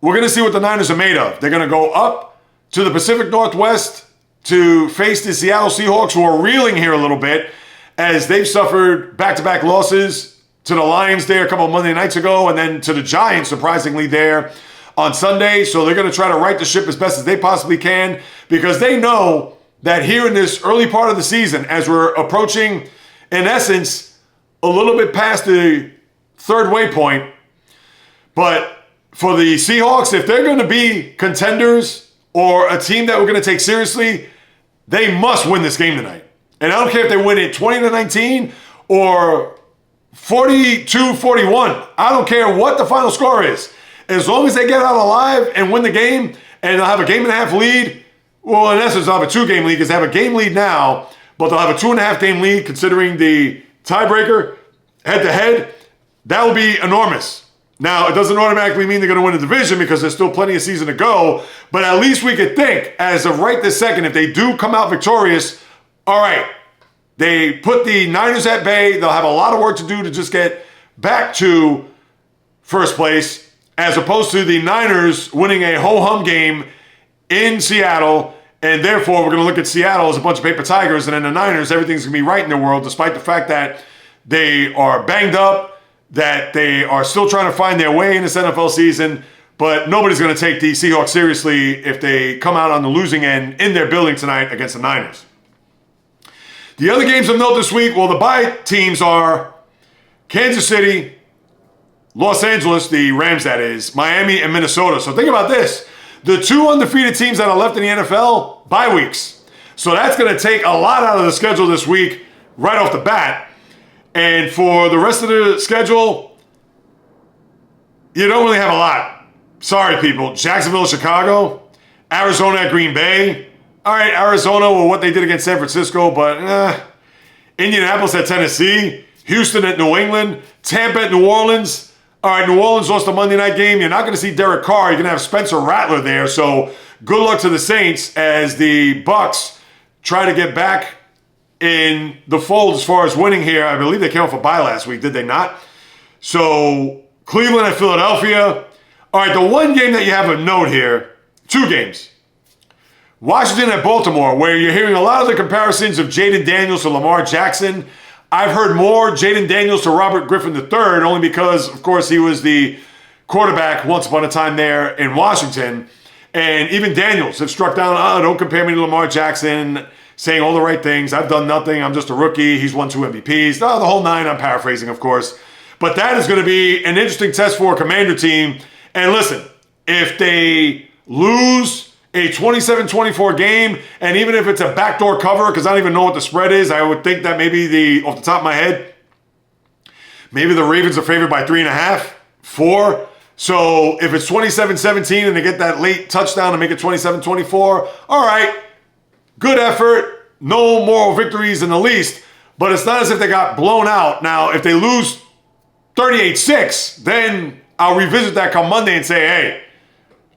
we're going to see what the Niners are made of. They're going to go up to the Pacific Northwest to face the Seattle Seahawks, who are reeling here a little bit as they've suffered back-to-back losses to the Lions there a couple of Monday nights ago, and then to the Giants, surprisingly, there on Sunday. So they're going to try to right the ship as best as they possibly can, because they know that here in this early part of the season, as we're approaching, in essence, a little bit past the third waypoint, but for the Seahawks, if they're going to be contenders or a team that we're going to take seriously, they must win this game tonight. And I don't care if they win it 20-19 or 42-41. I don't care what the final score is. As long as they get out alive and win the game, and they'll have a game and a half lead. Well, in essence, they'll have a 2-game lead because they have a game lead now, but they'll have a 2.5-game lead considering the tiebreaker head-to-head. That will be enormous. Now, it doesn't automatically mean they're going to win the division because there's still plenty of season to go, but at least we could think, as of right this second, if they do come out victorious, all right, they put the Niners at bay. They'll have a lot of work to do to just get back to first place, as opposed to the Niners winning a ho-hum game in Seattle. And therefore, we're going to look at Seattle as a bunch of paper tigers. And then the Niners, everything's going to be right in their world, despite the fact that they are banged up, that they are still trying to find their way in this NFL season. But nobody's going to take the Seahawks seriously if they come out on the losing end in their building tonight against the Niners. The other games of note this week, well, the bye teams are Kansas City, Los Angeles, the Rams that is, Miami, and Minnesota. So think about this. The 2 undefeated teams that are left in the NFL, bye weeks. So that's going to take a lot out of the schedule this week right off the bat. And for the rest of the schedule, you don't really have a lot. Sorry, people. Jacksonville, Chicago, Arizona at Green Bay. All right, Arizona, well, what they did against San Francisco, but Indianapolis at Tennessee, Houston at New England, Tampa at New Orleans. All right, New Orleans lost a Monday night game. You're not going to see Derek Carr. You're going to have Spencer Rattler there. So good luck to the Saints as the Bucs try to get back in the fold as far as winning here. I believe they came off a bye last week, did they not? So Cleveland at Philadelphia. All right, the one game that you have of note here, 2 games. Washington at Baltimore, where you're hearing a lot of the comparisons of Jaden Daniels to Lamar Jackson. I've heard more Jaden Daniels to Robert Griffin III, only because, of course, he was the quarterback once upon a time there in Washington. And even Daniels have struck down, don't compare me to Lamar Jackson, saying all the right things. I've done nothing. I'm just a rookie. He's won 2 MVPs. The whole 9, I'm paraphrasing, of course. But that is going to be an interesting test for a Commander team. And listen, if they lose a 27-24 game, and even if it's a backdoor cover, because I don't even know what the spread is, I would think that maybe off the top of my head, maybe the Ravens are favored by 3.5, 4. So if it's 27-17 and they get that late touchdown to make it 27-24, all right, good effort, no moral victories in the least, but it's not as if they got blown out. Now, if they lose 38-6, then I'll revisit that come Monday and say, hey,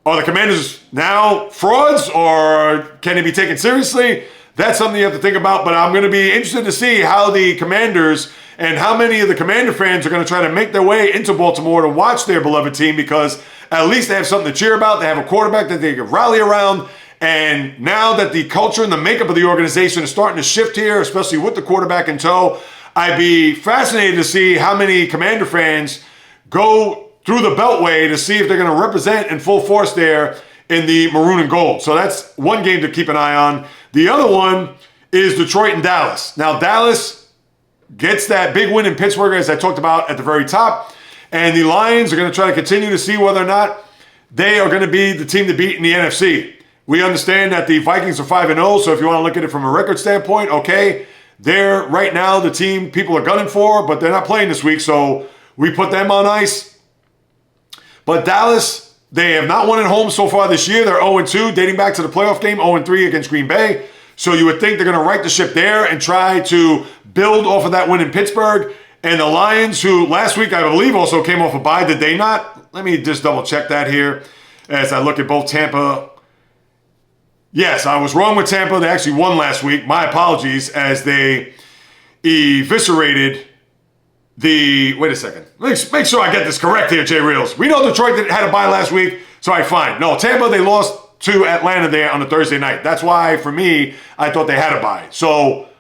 are the Commanders now frauds, or can they be taken seriously? That's something you have to think about, but I'm going to be interested to see how the Commanders and how many of the Commander fans are going to try to make their way into Baltimore to watch their beloved team, because at least they have something to cheer about. They have a quarterback that they can rally around, And now that the culture and the makeup of the organization is starting to shift here, especially with the quarterback in tow, I'd be fascinated to see how many Commander fans go through the Beltway to see if they're going to represent in full force there in the maroon and gold. So that's one game to keep an eye on. The other one is Detroit and Dallas. Now, Dallas gets that big win in Pittsburgh, as I talked about at the very top. And the Lions are going to try to continue to see whether or not they are going to be the team to beat in the NFC. We understand that the Vikings are 5-0, so if you want to look at it from a record standpoint, okay, they're right now the team people are gunning for, but they're not playing this week, so we put them on ice. But Dallas, they have not won at home so far this year. They're 0-2, dating back to the playoff game, 0-3 against Green Bay. So you would think they're going to right the ship there and try to build off of that win in Pittsburgh. And the Lions, who last week I believe also came off a bye, did they not? Let me just double check that here as I look at both Tampa. Yes, I was wrong with Tampa. They actually won last week. My apologies, as they eviscerated the... Wait a second. Make sure I get this correct here, Jay Reels. We know Detroit had a bye last week, so all right, fine. No, Tampa, they lost to Atlanta there on a Thursday night. That's why, for me, I thought they had a bye. So,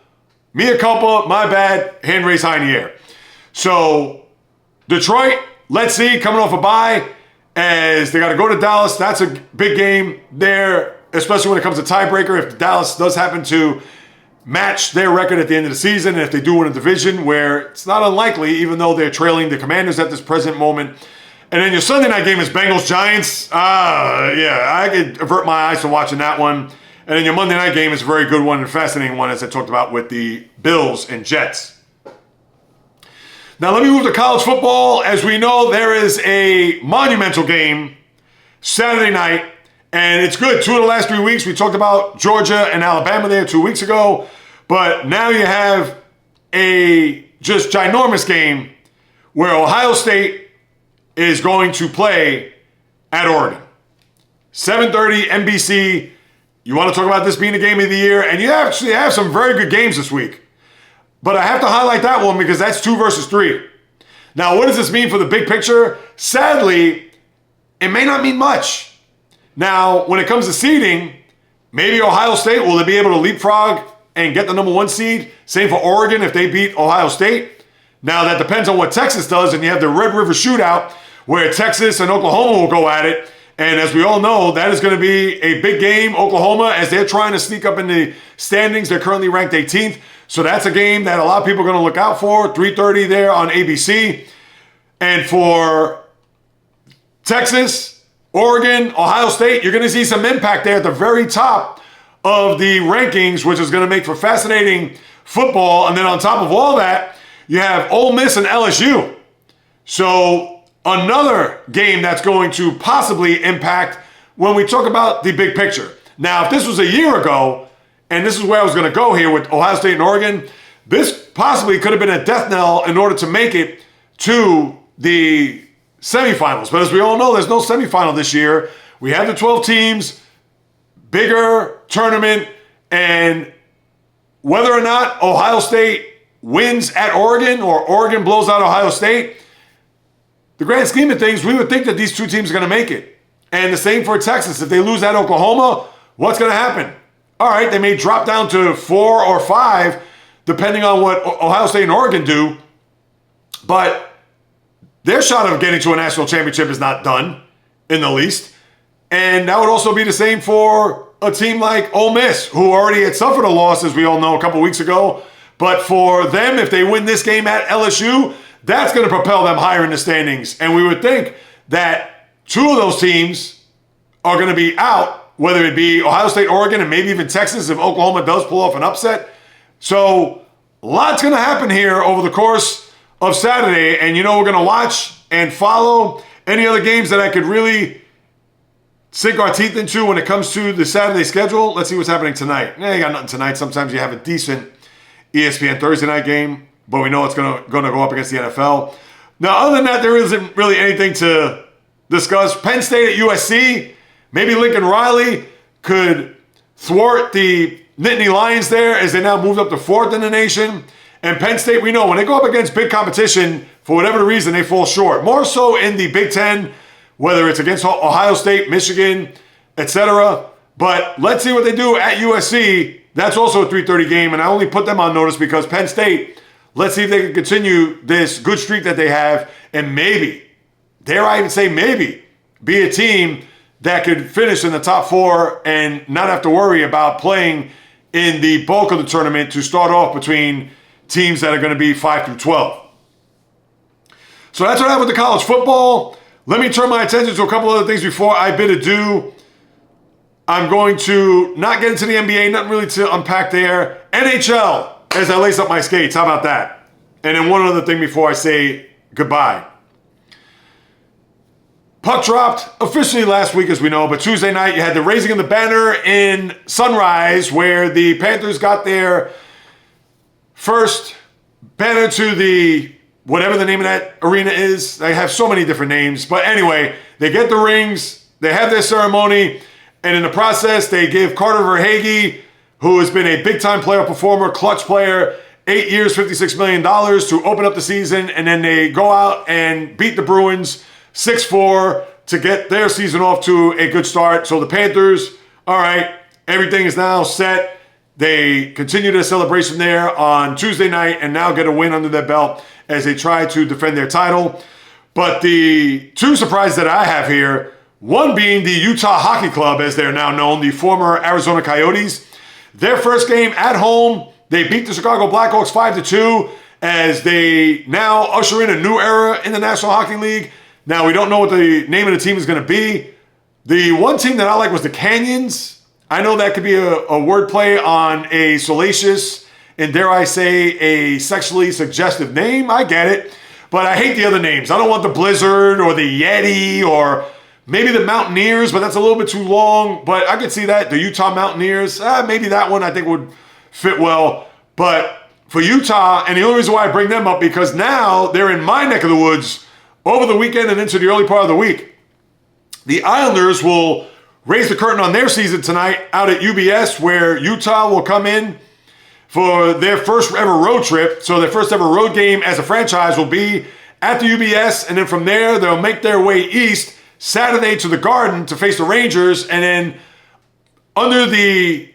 mea culpa, my bad, hand raised high in the air. So, Detroit, let's see, coming off a bye, as they got to go to Dallas. That's a big game there, especially when it comes to tiebreaker. If Dallas does happen to match their record at the end of the season, and if they do win a division, where it's not unlikely, even though they're trailing the Commanders at this present moment. And then your Sunday night game is Bengals-Giants. Yeah, I could avert my eyes from watching that one. And then your Monday night game is a very good one and fascinating one, as I talked about with the Bills and Jets. Now let me move to college football. As we know, there is a monumental game Saturday night, and it's good. 2 of the last 3 weeks, we talked about Georgia and Alabama there 2 weeks ago, but now you have a just ginormous game where Ohio State is going to play at Oregon. 7:30 NBC. You want to talk about this being the game of the year, and you actually have some very good games this week. But I have to highlight that one because that's 2 versus 3. Now, what does this mean for the big picture? Sadly, it may not mean much. Now, when it comes to seeding, maybe Ohio State, will they be able to leapfrog and get the number 1 seed? Same for Oregon if they beat Ohio State. Now, that depends on what Texas does, and you have the Red River Shootout where Texas and Oklahoma will go at it. And as we all know, that is going to be a big game. Oklahoma, as they're trying to sneak up in the standings, they're currently ranked 18th. So that's a game that a lot of people are going to look out for. 3:30 there on ABC. And for Texas, Oregon, Ohio State, you're going to see some impact there at the very top of the rankings, which is going to make for fascinating football. And then on top of all that, you have Ole Miss and LSU. So another game that's going to possibly impact when we talk about the big picture. Now, if this was a year ago, and this is where I was going to go here with Ohio State and Oregon, this possibly could have been a death knell in order to make it to the semifinals. But as we all know, there's no semifinal this year. We have the 12 teams, bigger tournament, and whether or not Ohio State wins at Oregon or Oregon blows out Ohio State, the grand scheme of things, we would think that these 2 teams are going to make it. And the same for Texas. If they lose at Oklahoma, what's going to happen? All right, they may drop down to 4 or 5, depending on what Ohio State and Oregon do. But their shot of getting to a national championship is not done in the least. And that would also be the same for a team like Ole Miss, who already had suffered a loss, as we all know, a couple weeks ago. But for them, if they win this game at LSU, that's going to propel them higher in the standings. And we would think that 2 of those teams are going to be out, whether it be Ohio State, Oregon, and maybe even Texas if Oklahoma does pull off an upset. So a lot's going to happen here over the course of Saturday. And, we're going to watch and follow any other games that I could really sink our teeth into when it comes to the Saturday schedule. Let's see what's happening tonight. You got nothing tonight. Sometimes you have a decent ESPN Thursday night game, but we know it's going to go up against the NFL. Now, other than that, there isn't really anything to discuss. Penn State at USC. Maybe Lincoln Riley could thwart the Nittany Lions there as they now moved up to 4th in the nation. And Penn State, we know, when they go up against big competition, for whatever reason, they fall short. More so in the Big Ten, whether it's against Ohio State, Michigan, etc. But let's see what they do at USC. That's also a 3:30 game, and I only put them on notice because Penn State, let's see if they can continue this good streak that they have and maybe, dare I even say maybe, be a team that could finish in the top 4 and not have to worry about playing in the bulk of the tournament to start off between teams that are going to be 5 through 12. So that's what happened with the college football. Let me turn my attention to a couple other things before I bid adieu. I'm going to not get into the NBA, nothing really to unpack there. NHL, as I lace up my skates, how about that? And then one other thing before I say goodbye. Puck dropped officially last week, as we know, but Tuesday night you had the raising of the banner in Sunrise, where the Panthers got their first banner to the, whatever the name of that arena is. They have so many different names. But anyway, they get the rings, they have their ceremony, and in the process, they give Carter Verhaeghe, who has been a big-time playoff performer, clutch player, 8 years, $56 million to open up the season, and then they go out and beat the Bruins 6-4 to get their season off to a good start. So the Panthers, all right, everything is now set. They continue their celebration there on Tuesday night and now get a win under their belt as they try to defend their title. But the two surprises that I have here, one being the Utah Hockey Club, as they're now known, the former Arizona Coyotes. Their first game at home, they beat the Chicago Blackhawks 5-2 as they now usher in a new era in the National Hockey League. Now, we don't know what the name of the team is going to be. The one team that I like was the Canyons. I know that could be a wordplay on a salacious and, dare I say, a sexually suggestive name. I get it. But I hate the other names. I don't want the Blizzard or the Yeti or maybe the Mountaineers, but that's a little bit too long. But I could see that. The Utah Mountaineers, maybe that one I think would fit well. But for Utah, and the only reason why I bring them up, because now they're in my neck of the woods over the weekend and into the early part of the week. The Islanders will raise the curtain on their season tonight out at UBS, where Utah will come in for their first ever road trip. So their first ever road game as a franchise will be at the UBS, and then from there they'll make their way east Saturday to the Garden to face the Rangers, and then under the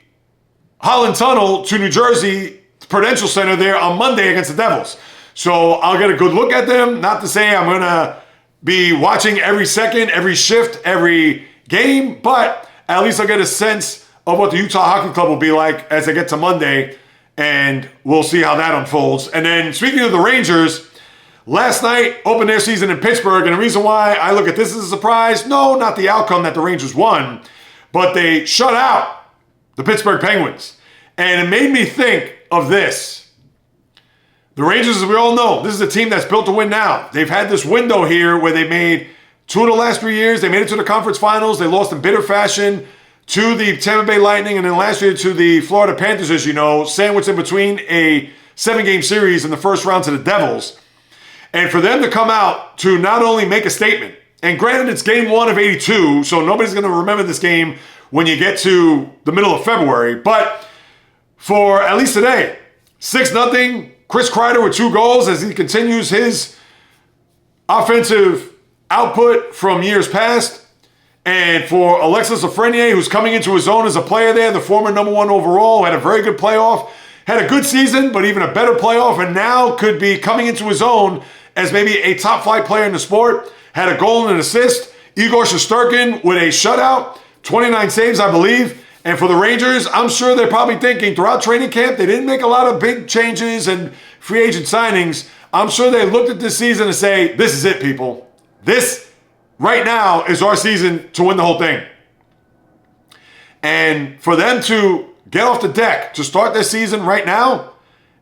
Holland Tunnel to New Jersey Prudential Center there on Monday against the Devils. So I'll get a good look at them. Not to say I'm going to be watching every second, every shift, every game, but at least I'll get a sense of what the Utah Hockey Club will be like as I get to Monday, and we'll see how that unfolds. And then speaking of the Rangers, last night opened their season in Pittsburgh, and the reason why I look at this as a surprise, no, not the outcome that the Rangers won, but they shut out the Pittsburgh Penguins. And it made me think of this. The Rangers, as we all know, this is a team that's built to win now. They've had this window here where they made 2 of the last 3 years. They made it to the conference finals. They lost in bitter fashion to the Tampa Bay Lightning, and then last year to the Florida Panthers, as you know, sandwiched in between a 7-game series in the first round to the Devils. And for them to come out to not only make a statement, and granted it's game 1 of 82, so nobody's going to remember this game when you get to the middle of February, but for at least today, 6-0, Chris Kreider with 2 goals as he continues his offensive output from years past. And for Alexis Lafreniere, who's coming into his own as a player there, the former number 1 overall, had a very good playoff, had a good season, but even a better playoff, and now could be coming into his own as maybe a top-flight player in the sport. Had a goal and an assist. Igor Shesterkin with a shutout, 29 saves, I believe. And for the Rangers, I'm sure they're probably thinking throughout training camp, they didn't make a lot of big changes and free agent signings. I'm sure they looked at this season and say, this is it, people. This, right now, is our season to win the whole thing. And for them to get off the deck to start their season right now,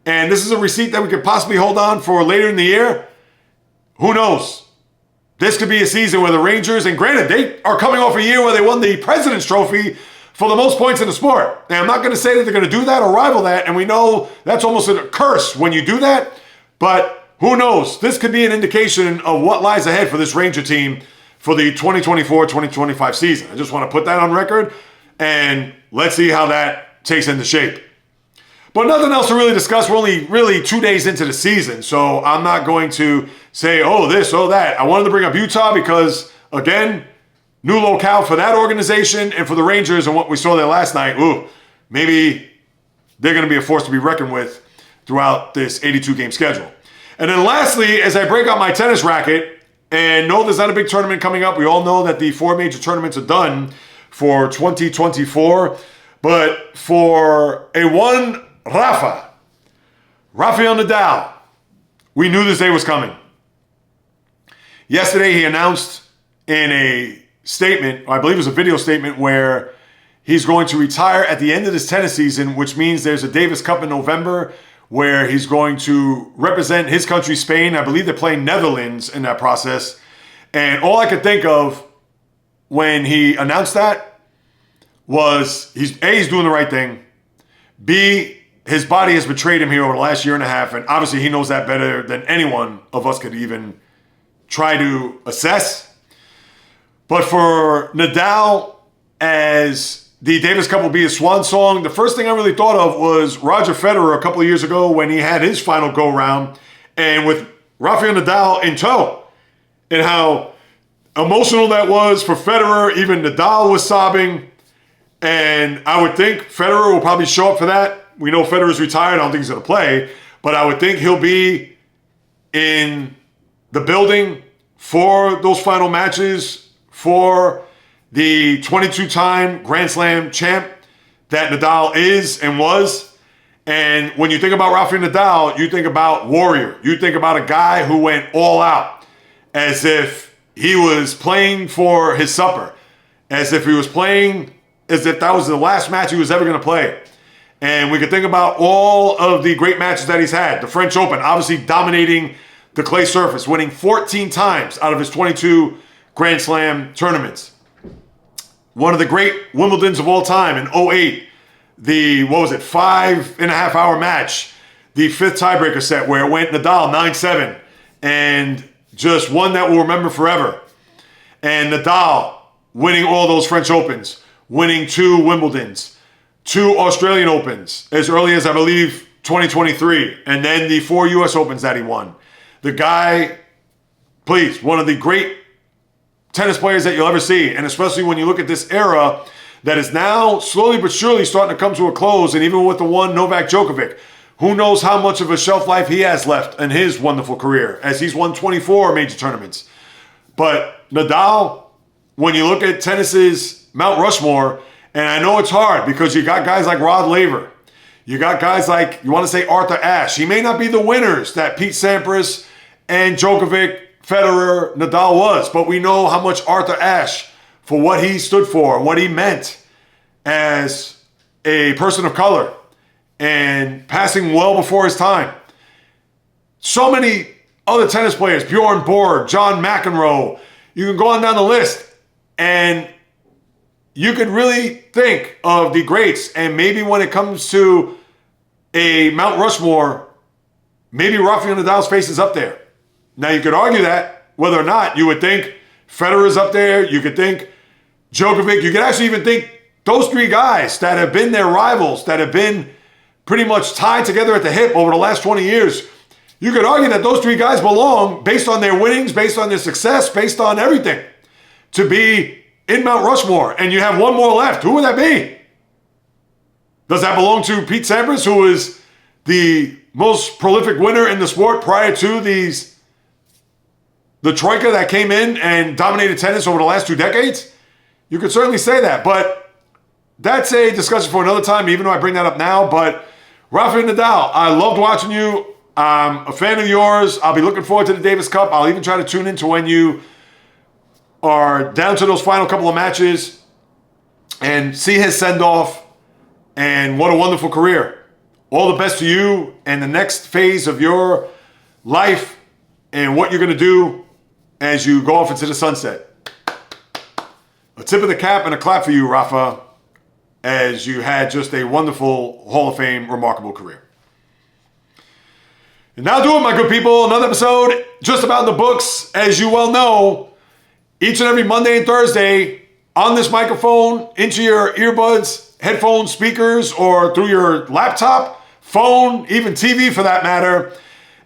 and this is a receipt that we could possibly hold on for later in the year, who knows? This could be a season where the Rangers, and granted, they are coming off a year where they won the President's Trophy for the most points in the sport. And I'm not going to say that they're going to do that or rival that, and we know that's almost a curse when you do that, but who knows? This could be an indication of what lies ahead for this Ranger team for the 2024-2025 season. I just want to put that on record, and let's see how that takes into shape. But nothing else to really discuss. We're only really 2 days into the season, so I'm not going to say, oh, this, oh, that. I wanted to bring up Utah because, again, new locale for that organization and for the Rangers and what we saw there last night. Maybe they're going to be a force to be reckoned with throughout this 82-game schedule. And then lastly, as I break out my tennis racket, and no, there's not a big tournament coming up. We all know that the 4 major tournaments are done for 2024. But for Rafael Nadal, we knew this day was coming. Yesterday, he announced in a statement, I believe it was a video statement, where he's going to retire at the end of this tennis season, which means there's a Davis Cup in November where he's going to represent his country, Spain. I believe they're playing Netherlands in that process. And all I could think of when he announced that was he's doing the right thing. B, his body has betrayed him here over the last year and a half, and obviously he knows that better than anyone of us could even try to assess. But for Nadal, as the Davis Cup will be his swan song, the first thing I really thought of was Roger Federer a couple of years ago when he had his final go-round, and with Rafael Nadal in tow, and how emotional that was for Federer. Even Nadal was sobbing, and I would think Federer will probably show up for that. We know Federer's retired. I don't think he's going to play, but I would think he'll be in the building for those final matches for the 22-time Grand Slam champ that Nadal is and was. And when you think about Rafael Nadal, you think about warrior. You think about a guy who went all out, as if he was playing for his supper, as if he was playing, as if that was the last match he was ever going to play. And we could think about all of the great matches that he's had. The French Open, obviously dominating the clay surface, winning 14 times out of his 22 Grand Slam tournaments. One of the great Wimbledons of all time in 2008, the, 5.5-hour match, the 5th tiebreaker set where it went Nadal 9-7, and just one that we'll remember forever. And Nadal winning all those French Opens, winning 2 Wimbledons, 2 Australian Opens, as early as, I believe, 2023, and then the 4 U.S. Opens that he won. The guy, please, one of the great tennis players that you'll ever see, and especially when you look at this era that is now slowly but surely starting to come to a close, and even with the one Novak Djokovic, who knows how much of a shelf life he has left in his wonderful career, as he's won 24 major tournaments. But Nadal, when you look at tennis's Mount Rushmore, and I know it's hard because you got guys like Rod Laver, you got guys like, you want to say Arthur Ashe. He may not be the winners that Pete Sampras and Djokovic, Federer, Nadal was, but we know how much Arthur Ashe, for what he stood for and what he meant as a person of color and passing well before his time. So many other tennis players, Bjorn Borg, John McEnroe, you can go on down the list, and you could really think of the greats, and maybe when it comes to a Mount Rushmore, maybe Rafael Nadal's face is up there. Now, you could argue that, whether or not. You would think Federer's up there. You could think Djokovic. You could actually even think those 3 guys that have been their rivals, that have been pretty much tied together at the hip over the last 20 years. You could argue that those 3 guys belong, based on their winnings, based on their success, based on everything, to be in Mount Rushmore. And you have one more left. Who would that be? Does that belong to Pete Sampras, who is the most prolific winner in the sport prior to the troika that came in and dominated tennis over the last 2 decades? You could certainly say that, but that's a discussion for another time, even though I bring that up now. But Rafael Nadal, I loved watching you. I'm a fan of yours. I'll be looking forward to the Davis Cup. I'll even try to tune into when you are down to those final couple of matches and see his send-off. And what a wonderful career. All the best to you and the next phase of your life and what you're going to do as you go off into the sunset. A tip of the cap and a clap for you, Rafa, as you had just a wonderful Hall of Fame, remarkable career. And now do it, my good people. Another episode just about in the books. As you well know, each and every Monday and Thursday on this microphone, into your earbuds, headphones, speakers, or through your laptop, phone, even TV for that matter,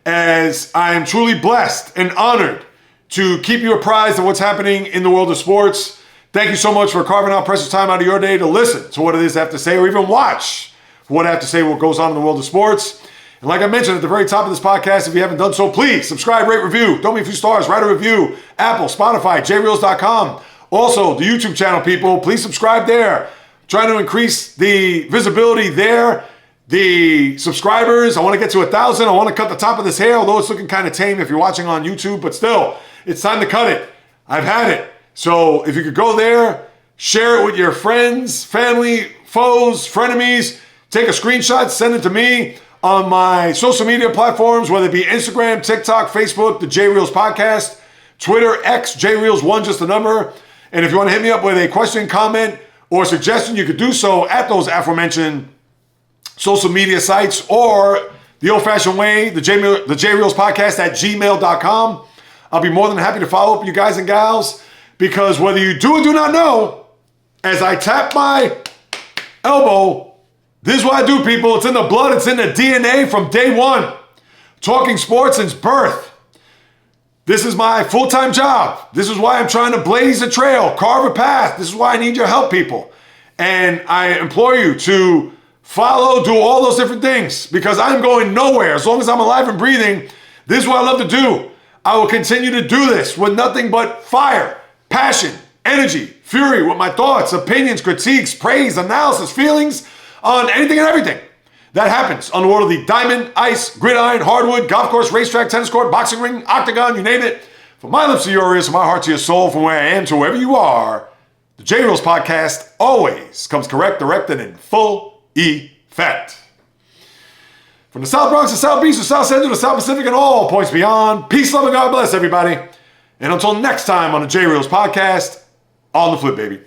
as I am truly blessed and honored to keep you apprised of what's happening in the world of sports, Thank you so much for carving out precious time out of your day to listen to what it is I have to say, or even watch what I have to say, what goes on in the world of sports. And like I mentioned at the very top of this podcast, if you haven't done so, please subscribe, rate, review. Throw me a few stars, write a review. Apple, Spotify, jreels.com. Also, the YouTube channel, people, please subscribe there. Trying to increase the visibility there. The subscribers, I want to get to 1,000. I want to cut the top of this hair, although it's looking kind of tame if you're watching on YouTube. But still, it's time to cut it. I've had it. So if you could go there, share it with your friends, family, foes, frenemies. Take a screenshot, send it to me on my social media platforms, whether it be Instagram, TikTok, Facebook, the J Reels Podcast, Twitter, X, JReels1, just a number. And if you want to hit me up with a question, comment, or suggestion, you could do so at those aforementioned social media sites, or the old-fashioned way, the J Reels Podcast at gmail.com. I'll be more than happy to follow up with you guys and gals, because whether you do or do not know, as I tap my elbow, this is what I do, people. It's in the blood. It's in the DNA from day one. Talking sports since birth. This is my full-time job. This is why I'm trying to blaze a trail, carve a path. This is why I need your help, people. And I implore you to follow, do all those different things, because I'm going nowhere. As long as I'm alive and breathing, this is what I love to do. I will continue to do this with nothing but fire, passion, energy, fury, with my thoughts, opinions, critiques, praise, analysis, feelings on anything and everything that happens on the world of the diamond, ice, gridiron, hardwood, golf course, racetrack, tennis court, boxing ring, octagon, you name it. From my lips to your ears, from my heart to your soul, from where I am to wherever you are, the J Reels Podcast always comes correct, direct, and in full effect. From the South Bronx to South Beach to South Central to South Pacific and all points beyond, peace, love, and God bless everybody. And until next time on the J Reels Podcast, on the flip, baby.